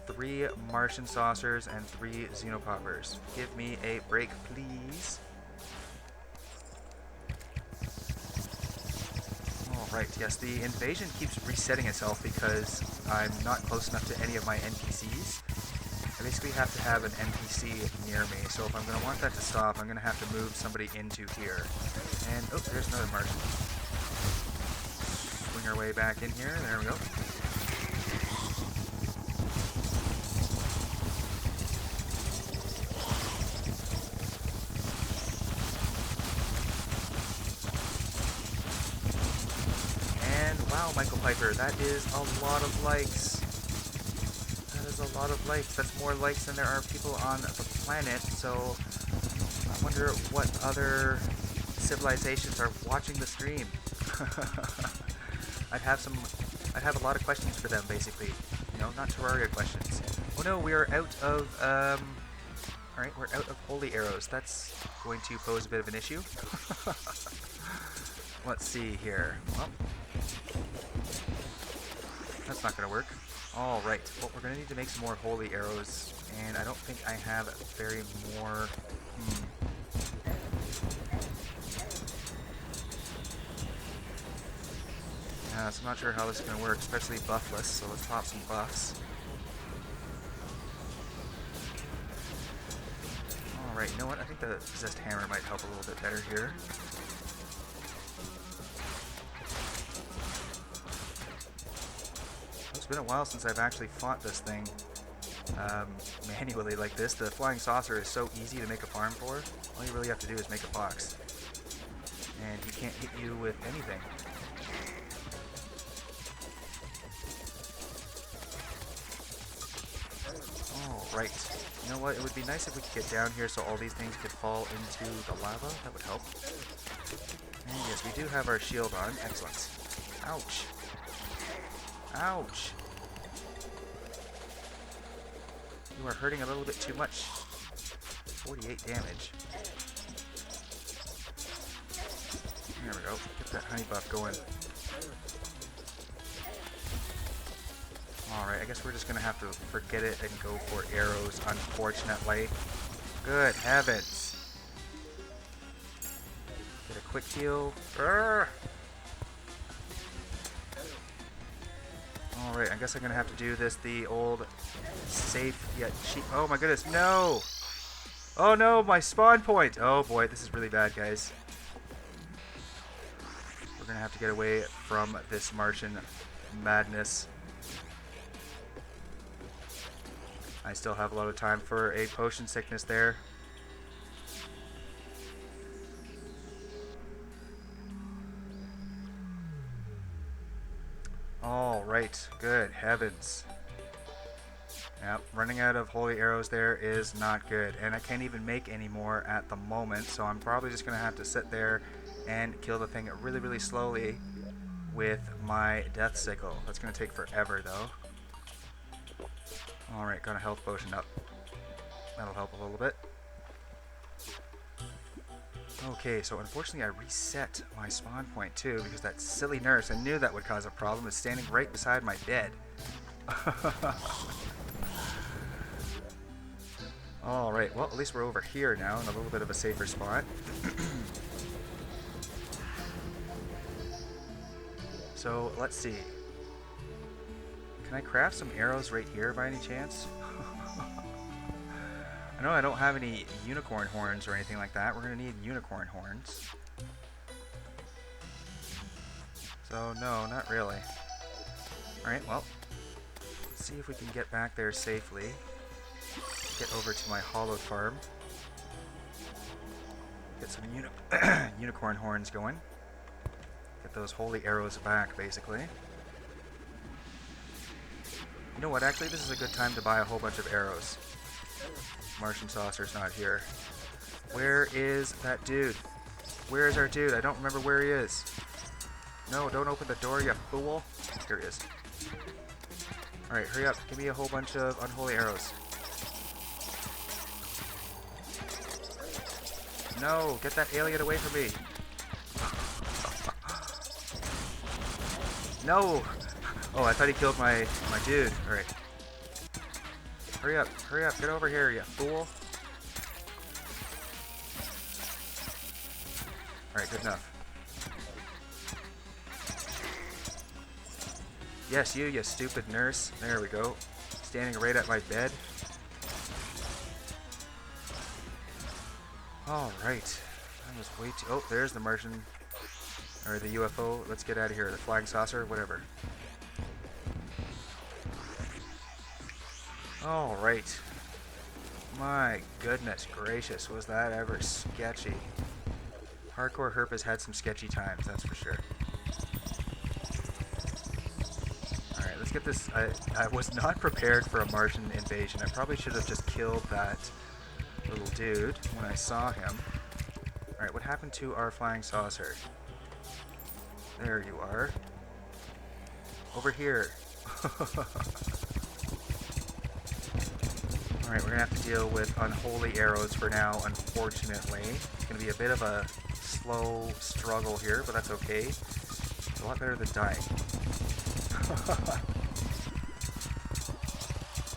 3 Martian Saucers and 3 Xenopoppers. Give me a break, please. Alright, yes, the invasion keeps resetting itself because I'm not close enough to any of my NPCs. I basically have to have an NPC near me, so if I'm going to want that to stop, I'm going to have to move somebody into here. And, oh, there's another Martian. Swing our way back in here, there we go. Wow, Michael Piper, that is a lot of likes. That is a lot of likes. That's more likes than there are people on the planet, so I wonder what other civilizations are watching the stream. I'd have a lot of questions for them, basically. You know, not Terraria questions. Oh no, we are out of, alright, we're out of holy arrows. That's going to pose a bit of an issue. Let's see here. Well, that's not going to work. Alright, well, we're going to need to make some more holy arrows, and I don't think I have very more... Yeah, so I'm not sure how this is going to work, especially buffless, so let's pop some buffs. Alright, you know what? I think the Possessed Hammer might help a little bit better here. It's been a while since I've actually fought this thing manually like this. The Flying Saucer is so easy to make a farm for. All you really have to do is make a box. And he can't hit you with anything. Alright. You know what? It would be nice if we could get down here so all these things could fall into the lava. That would help. And yes, we do have our shield on. Excellent. Ouch. Ouch! You are hurting a little bit too much. 48 damage. There we go. Get that honey buff going. Alright, I guess we're just gonna have to forget it and go for arrows, unfortunately. Good heavens! Get a quick heal. Urgh. Alright, I guess I'm gonna have to do this the old safe yet cheap. Oh my goodness, no! Oh no, my spawn point! Oh boy, this is really bad, guys. We're gonna have to get away from this Martian madness. I still have a lot of time for a potion sickness there. Alright, good heavens. Yep, running out of holy arrows there is not good. And I can't even make any more at the moment, so I'm probably just going to have to sit there and kill the thing really slowly with my death sickle. That's going to take forever though. Alright, got a health potion up. That'll help a little bit. Okay, so unfortunately I reset my spawn point too because that silly nurse, I knew that would cause a problem, is standing right beside my bed. Alright, well at least we're over here now in a little bit of a safer spot. So let's see. Can I craft some arrows right here by any chance? I know I don't have any unicorn horns or anything like that. We're going to need unicorn horns. So, no, not really. Alright, well, let's see if we can get back there safely. Get over to my hollowed farm. Get some unicorn horns going. Get those holy arrows back, basically. You know what, actually, this is a good time to buy a whole bunch of arrows. Martian Saucer's not here. Where is that dude? Where is our dude? I don't remember where he is. No, don't open the door, you fool. Here he is. Alright, hurry up. Give me a whole bunch of unholy arrows. No, get that alien away from me. No! Oh, I thought he killed my dude. Alright. Hurry up, get over here, you fool. Alright, good enough. Yes, you stupid nurse. There we go. Standing right at my bed. Alright. That was way too... Oh, there's the Martian. Or the UFO. Let's get out of here. The flying saucer, whatever. Alright. My goodness gracious, was that ever sketchy. Hardcore Herp has had some sketchy times, that's for sure. Alright, let's get this. I was not prepared for a Martian invasion. I probably should have just killed that little dude when I saw him. Alright, what happened to our flying saucer? There you are. Over here. Alright, we're going to have to deal with unholy arrows for now, unfortunately. It's going to be a bit of a slow struggle here, but that's okay. It's a lot better than dying.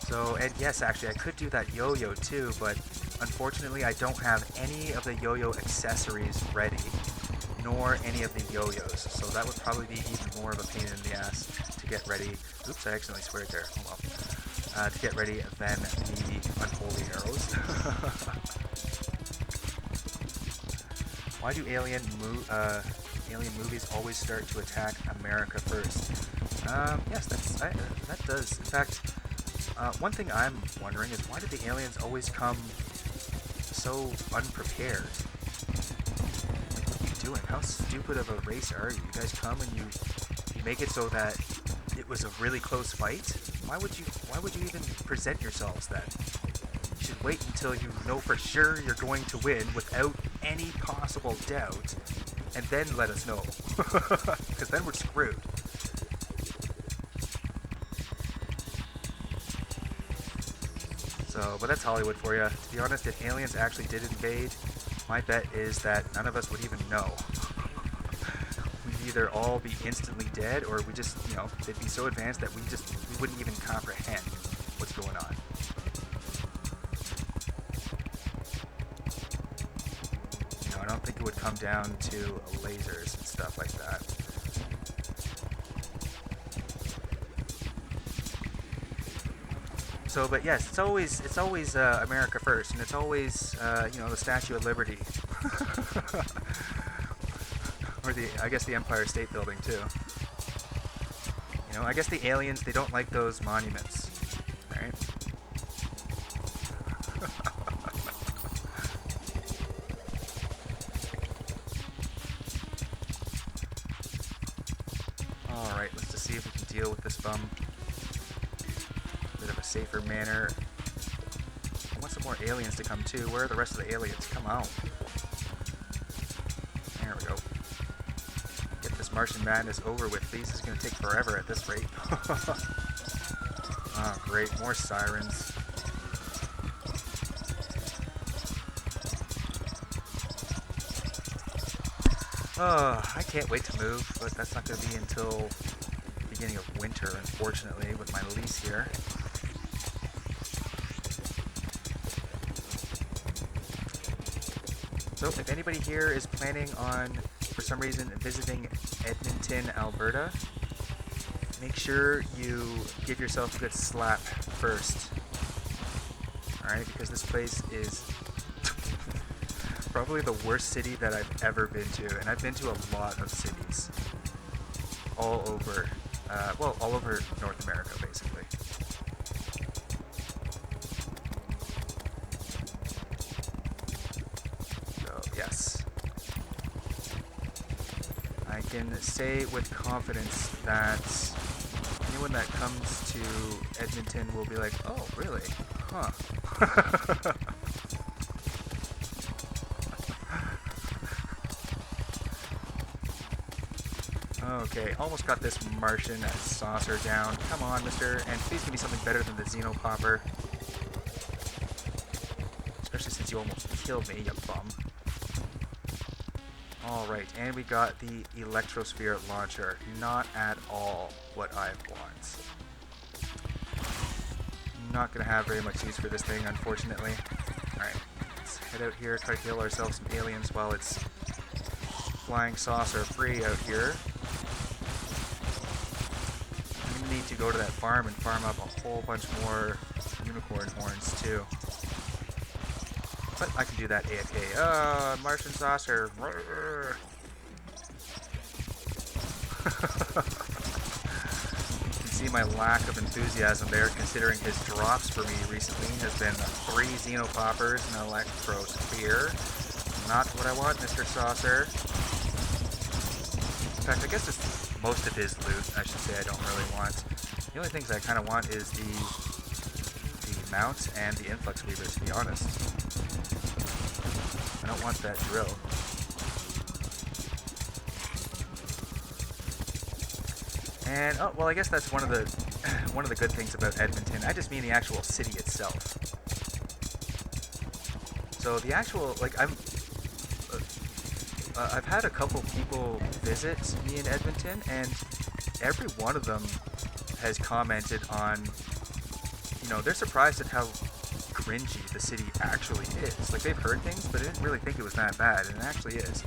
So, and yes, actually, I could do that yo-yo too, but unfortunately I don't have any of the yo-yo accessories ready, nor any of the yo-yos, so that would probably be even more of a pain in the ass to get ready. Oops, I accidentally sweared there. Oh well. To get ready than the unholy arrows. Why do alien movies always start to attack America first? Yes, that does. In fact, one thing I'm wondering is why do the aliens always come so unprepared? Like, what are you doing? How stupid of a race are you? You guys come and you make it so that it was a really close fight? Why would you even present yourselves then? You should wait until you know for sure you're going to win without any possible doubt, and then let us know. Because then we're screwed. So, but that's Hollywood for you. To be honest, if aliens actually did invade, my bet is that none of us would even know. We'd either all be instantly dead, or we just, you know, they'd be so advanced that we wouldn't even comprehend what's going on. You know, I don't think it would come down to lasers and stuff like that. So, but yes, it's always America first, and it's always, you know, the Statue of Liberty. Or I guess the Empire State Building too. You know, I guess the aliens, they don't like those monuments, right? Alright, let's just see if we can deal with this bum in a bit of a safer manner. I want some more aliens to come too. Where are the rest of the aliens? Come out. There we go. Get this Martian madness over with, please. This is going to take forever at this rate. Oh, great. More sirens. Oh, I can't wait to move, but that's not going to be until the beginning of winter, unfortunately, with my lease here. So if anybody here is planning on, for some reason, visiting Edmonton, Alberta, make sure you give yourself a good slap first. Alright, because this place is probably the worst city that I've ever been to, and I've been to a lot of cities. All over, well, all over North America, basically. Yes. I can say with confidence that anyone that comes to Edmonton will be like, oh, really? Huh. Okay, almost got this Martian saucer down. Come on, mister. And please give me something better than the Xenopopper. Especially since you almost killed me, you bum. Alright, and we got the Electrosphere launcher. Not at all what I want. Not going to have very much use for this thing, unfortunately. Alright, let's head out here, try to heal ourselves some aliens while it's flying saucer free out here. We need to go to that farm and farm up a whole bunch more unicorn horns, too. But I can do that AFK. Martian saucer. You can see my lack of enthusiasm there, considering his drops for me recently has been 3 Xenopoppers and an Electrosphere. Not what I want, Mr. Saucer. In fact, I guess it's most of his loot, I should say, I don't really want. The only things I kind of want is the mount and the influx weaver, to be honest. I don't want that drill. And oh well, I guess that's one of the good things about Edmonton. I just mean the actual city itself. So the actual I've had a couple people visit me in Edmonton, and every one of them has commented on, you know, they're surprised at how cringy the city actually is. Like, they've heard things, but they didn't really think it was that bad, and it actually is.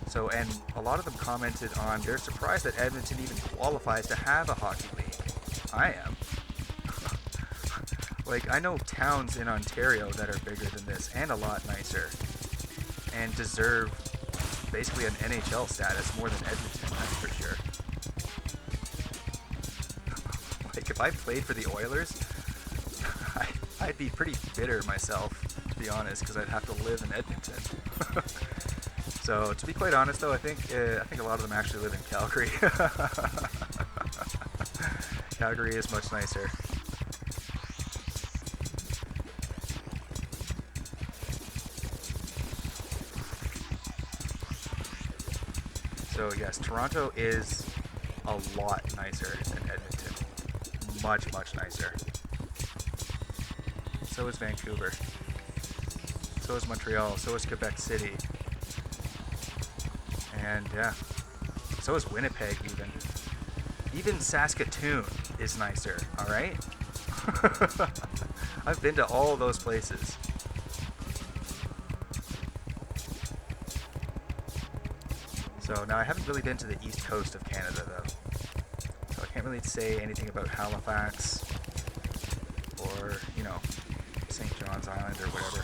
So, and a lot of them commented on, they're surprised that Edmonton even qualifies to have a hockey league. I am. Like, I know towns in Ontario that are bigger than this, and a lot nicer, and deserve basically an NHL status more than Edmonton, that's for sure. Like, if I played for the Oilers, I'd be pretty bitter myself, to be honest, because I'd have to live in Edmonton. So, to be quite honest, though, I think a lot of them actually live in Calgary. Calgary is much nicer. So yes, Toronto is a lot nicer than Edmonton. Much, much nicer. So is Vancouver. So is Montreal. So is Quebec City. And yeah, so is Winnipeg even. Even Saskatoon is nicer, alright? I've been to all those places. So now I haven't really been to the east coast of Canada though. So I can't really say anything about Halifax or, you know, St. John's Island or whatever.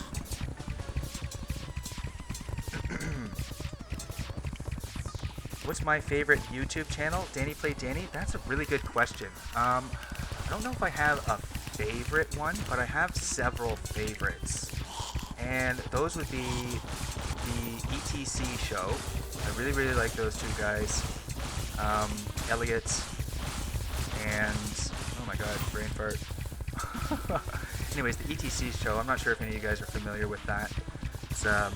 What's my favorite YouTube channel? Danny Play Danny? That's a really good question. I don't know if I have a favorite one, but I have several favorites. And those would be the ETC show. I really, really like those two guys. Elliot and... oh my god, brain fart. Anyways, the ETC show, I'm not sure if any of you guys are familiar with that. It's one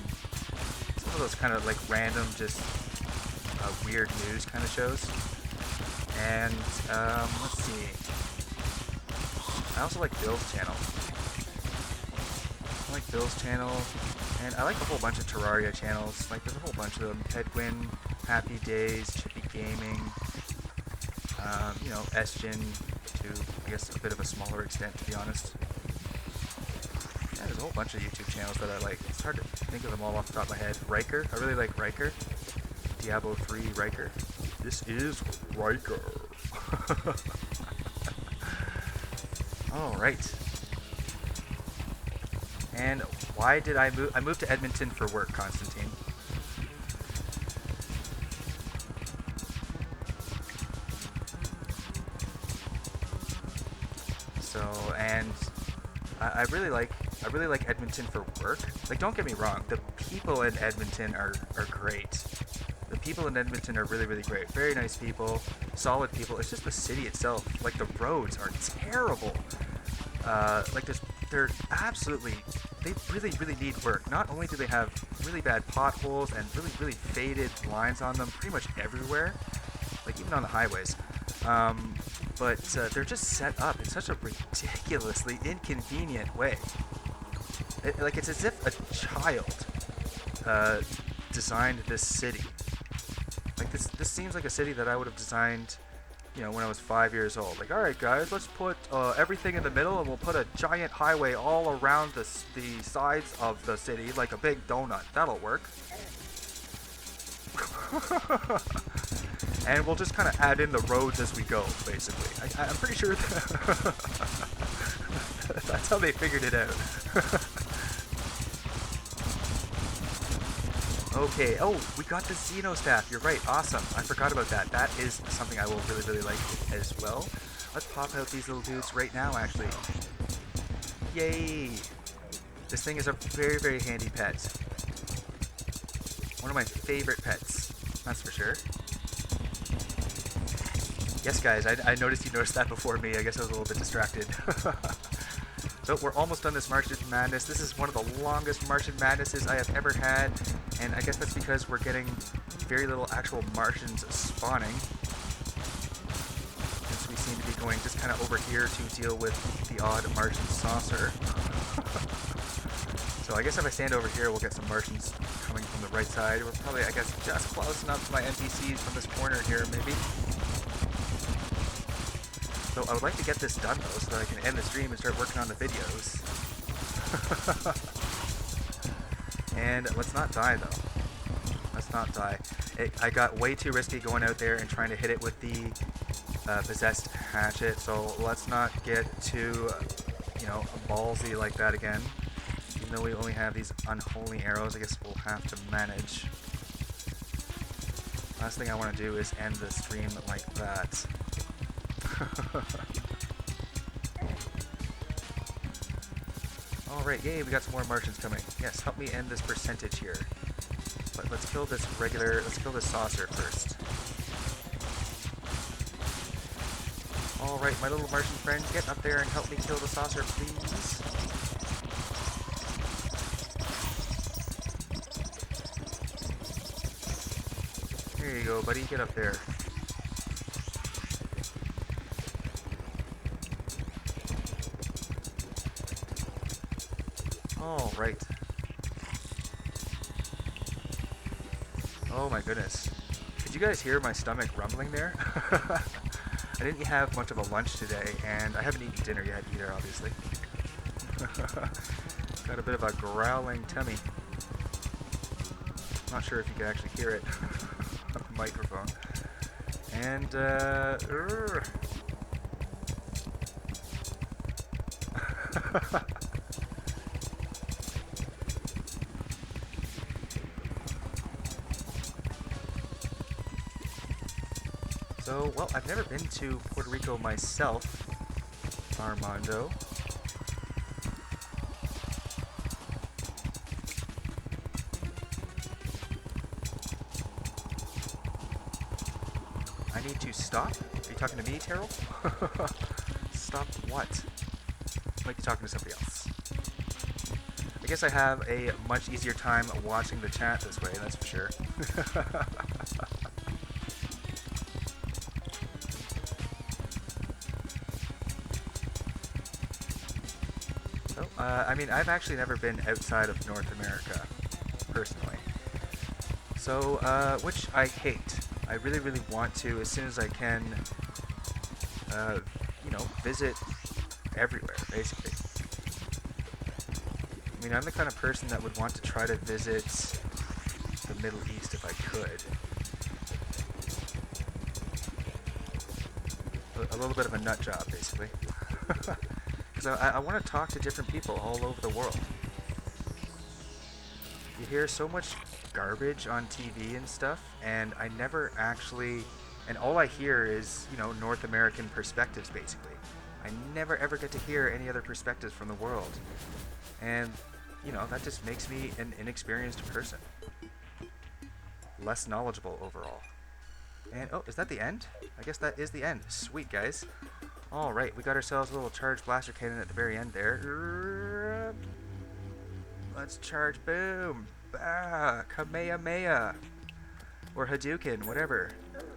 of those kind of like random, just weird news kind of shows. And let's see. I also like Bill's channel. I like Bill's channel, and I like a whole bunch of Terraria channels. Like, there's a whole bunch of them. Pedguin, Happy Days, Chippy Gaming, you know, Esgin, to, I guess, a bit of a smaller extent, to be honest. Yeah, there's a whole bunch of YouTube channels that I like. It's hard to think of them all off the top of my head. Riker, I really like Riker. Diablo 3 Riker. This is Riker. Alright. And why did I move? I moved to Edmonton for work, Constantine. So, and I really like Edmonton for work. Like, don't get me wrong, the people in Edmonton are great. The people in Edmonton are really, really great. Very nice people, solid people. It's just the city itself. Like, the roads are terrible. Like, they're absolutely, they really, really need work. Not only do they have really bad potholes and really, really faded lines on them pretty much everywhere, like even on the highways, but they're just set up in such a ridiculously inconvenient way. Like, it's as if a child designed this city. Like, this seems like a city that I would have designed, you know, when I was 5 years old. Like, alright guys, let's put everything in the middle and we'll put a giant highway all around the sides of the city, like a big donut. That'll work. And we'll just kind of add in the roads as we go, basically. I'm pretty sure that's how they figured it out. Okay, oh, we got the Xeno staff. You're right, awesome. I forgot about that. That is something I will really, really like as well. Let's pop out these little dudes right now, actually. Yay! This thing is a very, very handy pet. One of my favorite pets, that's for sure. Yes, guys, I noticed you noticed that before me. I guess I was a little bit distracted. So we're almost done this Martian Madness. This is one of the longest Martian Madnesses I have ever had, and I guess that's because we're getting very little actual Martians spawning. Since we seem to be going just kind of over here to deal with the odd Martian saucer. So I guess if I stand over here, we'll get some Martians coming from the right side. We're probably, I guess, just close enough to my NPCs from this corner here, maybe. So I would like to get this done, though, so that I can end the stream and start working on the videos. And let's not die, though. Let's not die. I got way too risky going out there and trying to hit it with the possessed hatchet, so let's not get too, you know, ballsy like that again. Even though we only have these unholy arrows, I guess we'll have to manage. Last thing I want to do is end the stream like that. Alright, yay, we got some more Martians coming. Yes, help me end this percentage here. But let's kill this saucer first. Alright, my little Martian friend, get up there and help me kill the saucer, please. There you go, buddy, get up there. All right. Oh my goodness. Did you guys hear my stomach rumbling there? I didn't have much of a lunch today, and I haven't eaten dinner yet either, obviously. Got a bit of a growling tummy. Not sure if you can actually hear it on the microphone. And, so, well, I've never been to Puerto Rico myself, Armando. I need to stop? Are you talking to me, Terrell? Stop what? I might be talking to somebody else. I guess I have a much easier time watching the chat this way, that's for sure. Oh, I mean, I've actually never been outside of North America, personally. So, which I hate. I really, really want to, as soon as I can, uh, visit everywhere, basically. I mean, I'm the kind of person that would want to try to visit the Middle East if I could. A little bit of a nut job, basically. Because I want to talk to different people all over the world. You hear so much garbage on TV and stuff, and I never actually, and all I hear is, North American perspectives, basically. I never ever get to hear any other perspectives from the world. And, that just makes me an inexperienced person. Less knowledgeable overall. And, oh, is that the end? I guess that is the end. Sweet, guys. Alright, we got ourselves a little charged blaster cannon at the very end there. Let's charge. Boom. Ah, Kamehameha. Or Hadouken, whatever.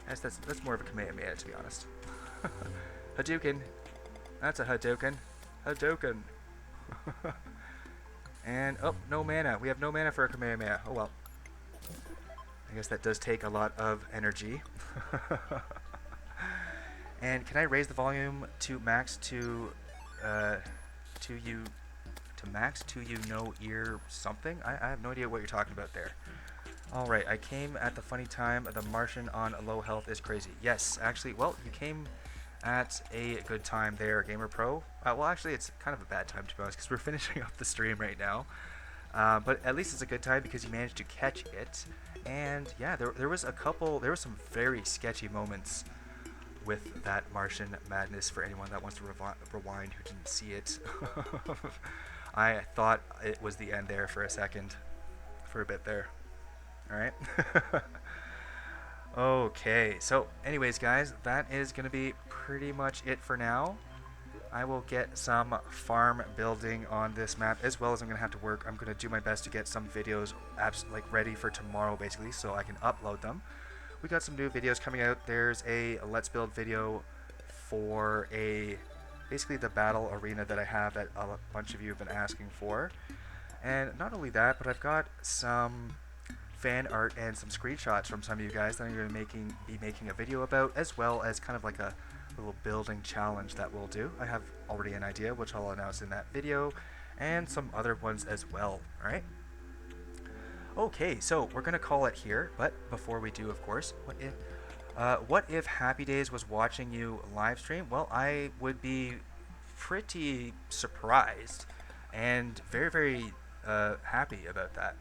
That's more of a Kamehameha, to be honest. Hadouken. That's a Hadouken. Hadouken. And, oh, no mana. We have no mana for a Kamehameha. Oh well. I guess that does take a lot of energy. And can I raise the volume to max to max to no ear something? I have no idea what you're talking about there. Alright, I came at the funny time. The Martian on low health is crazy. Yes, actually, well, you came at a good time there, Gamer Pro. Well, actually, it's kind of a bad time, to be honest, because we're finishing up the stream right now. But at least it's a good time because you managed to catch it. And yeah, there was some very sketchy moments with that Martian madness for anyone that wants to rewind who didn't see it. I thought it was the end there for a second, for a bit there. Alright. Okay, so anyways guys, that is going to be pretty much it for now. I will get some farm building on this map, as well as I'm going to have to work. I'm going to do my best to get some videos ready for tomorrow, basically, so I can upload them. We got some new videos coming out. There's a Let's Build video for basically the battle arena that I have that a bunch of you have been asking for. And not only that, but I've got some fan art and some screenshots from some of you guys that I'm going to be making a video about, as well as kind of like a little building challenge that we'll do. I have already an idea, which I'll announce in that video, and some other ones as well. Alright? Okay, so we're gonna call it here, but before we do, of course, what if Happy Days was watching you live stream? Well, I would be pretty surprised and very, very happy about that.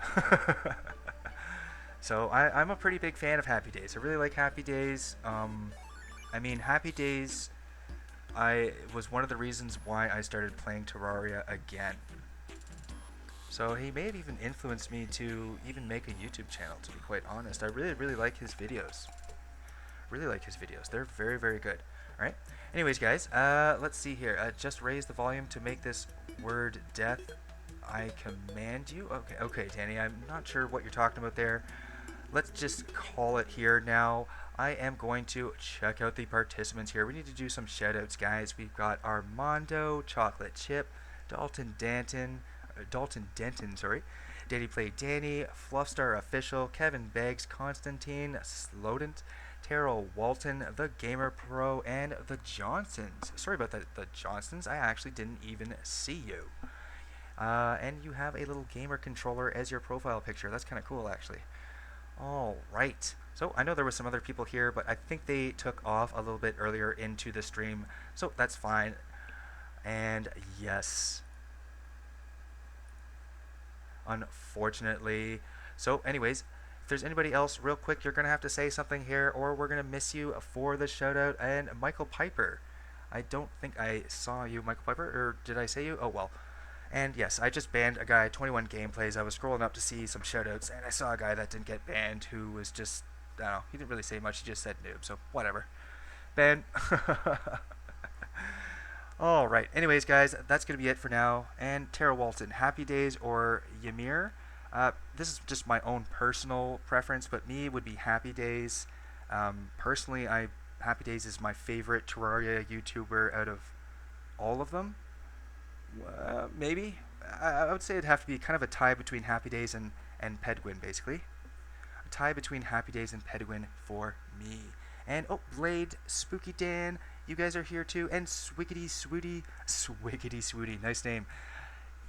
So I'm a pretty big fan of Happy Days. I really like Happy Days. I mean, Happy Days was one of the reasons why I started playing Terraria again. So he may have even influenced me to even make a YouTube channel, to be quite honest. I really, really like his videos. Really like his videos. They're very, very good. Alright? Anyways, guys, let's see here. Just raise the volume to make this word death. I command you? Okay, Danny, I'm not sure what you're talking about there. Let's just call it here now. I am going to check out the participants here. We need to do some shoutouts, guys. We've got Armando, Chocolate Chip, Dalton Denton, Danny Play Danny, Fluffstar Official, Kevin Beggs, Constantine, Slodent, Terrell Walton, The Gamer Pro, and The Johnsons. Sorry about that, The Johnsons. I actually didn't even see you. And you have a little gamer controller as your profile picture. That's kind of cool, actually. Alright. So, I know there were some other people here, but I think they took off a little bit earlier into the stream, so that's fine. And yes, unfortunately. So anyways, if there's anybody else, real quick, you're going to have to say something here, or we're going to miss you for the shoutout. And Michael Piper. I don't think I saw you, Michael Piper, or did I say you? Oh, well. And yes, I just banned a guy, 21 Gameplays. I was scrolling up to see some shoutouts, and I saw a guy that didn't get banned who was just, I don't know, he didn't really say much, he just said noob, so whatever. Ban. Alright, anyways guys, that's going to be it for now. And Tara Walton, Happy Days or Ymir? This is just my own personal preference, but me would be Happy Days. Personally, Happy Days is my favorite Terraria YouTuber out of all of them. Maybe. I would say it'd have to be kind of a tie between Happy Days and Pedguin, basically. A tie between Happy Days and Pedguin for me. And, oh, Blade, Spooky Dan, you guys are here too. And Swiggity Swooty, nice name.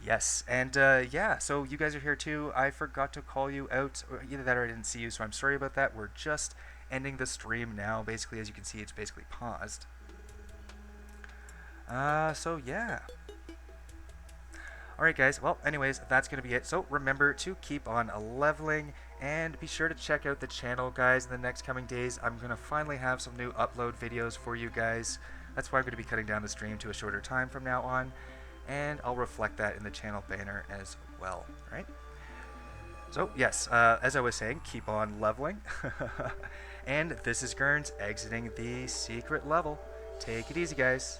Yes, and yeah, so you guys are here too. I forgot to call you out, or either that or I didn't see you, so I'm sorry about that. We're just ending the stream now. Basically, as you can see, it's basically paused. So yeah. Alright guys, well anyways, that's going to be it. So remember to keep on leveling, and be sure to check out the channel guys in the next coming days. I'm going to finally have some new upload videos for you guys. That's why I'm going to be cutting down the stream to a shorter time from now on, and I'll reflect that in the channel banner as well, right? So yes, as I was saying, keep on leveling. And this is Gurns exiting the secret level. Take it easy guys.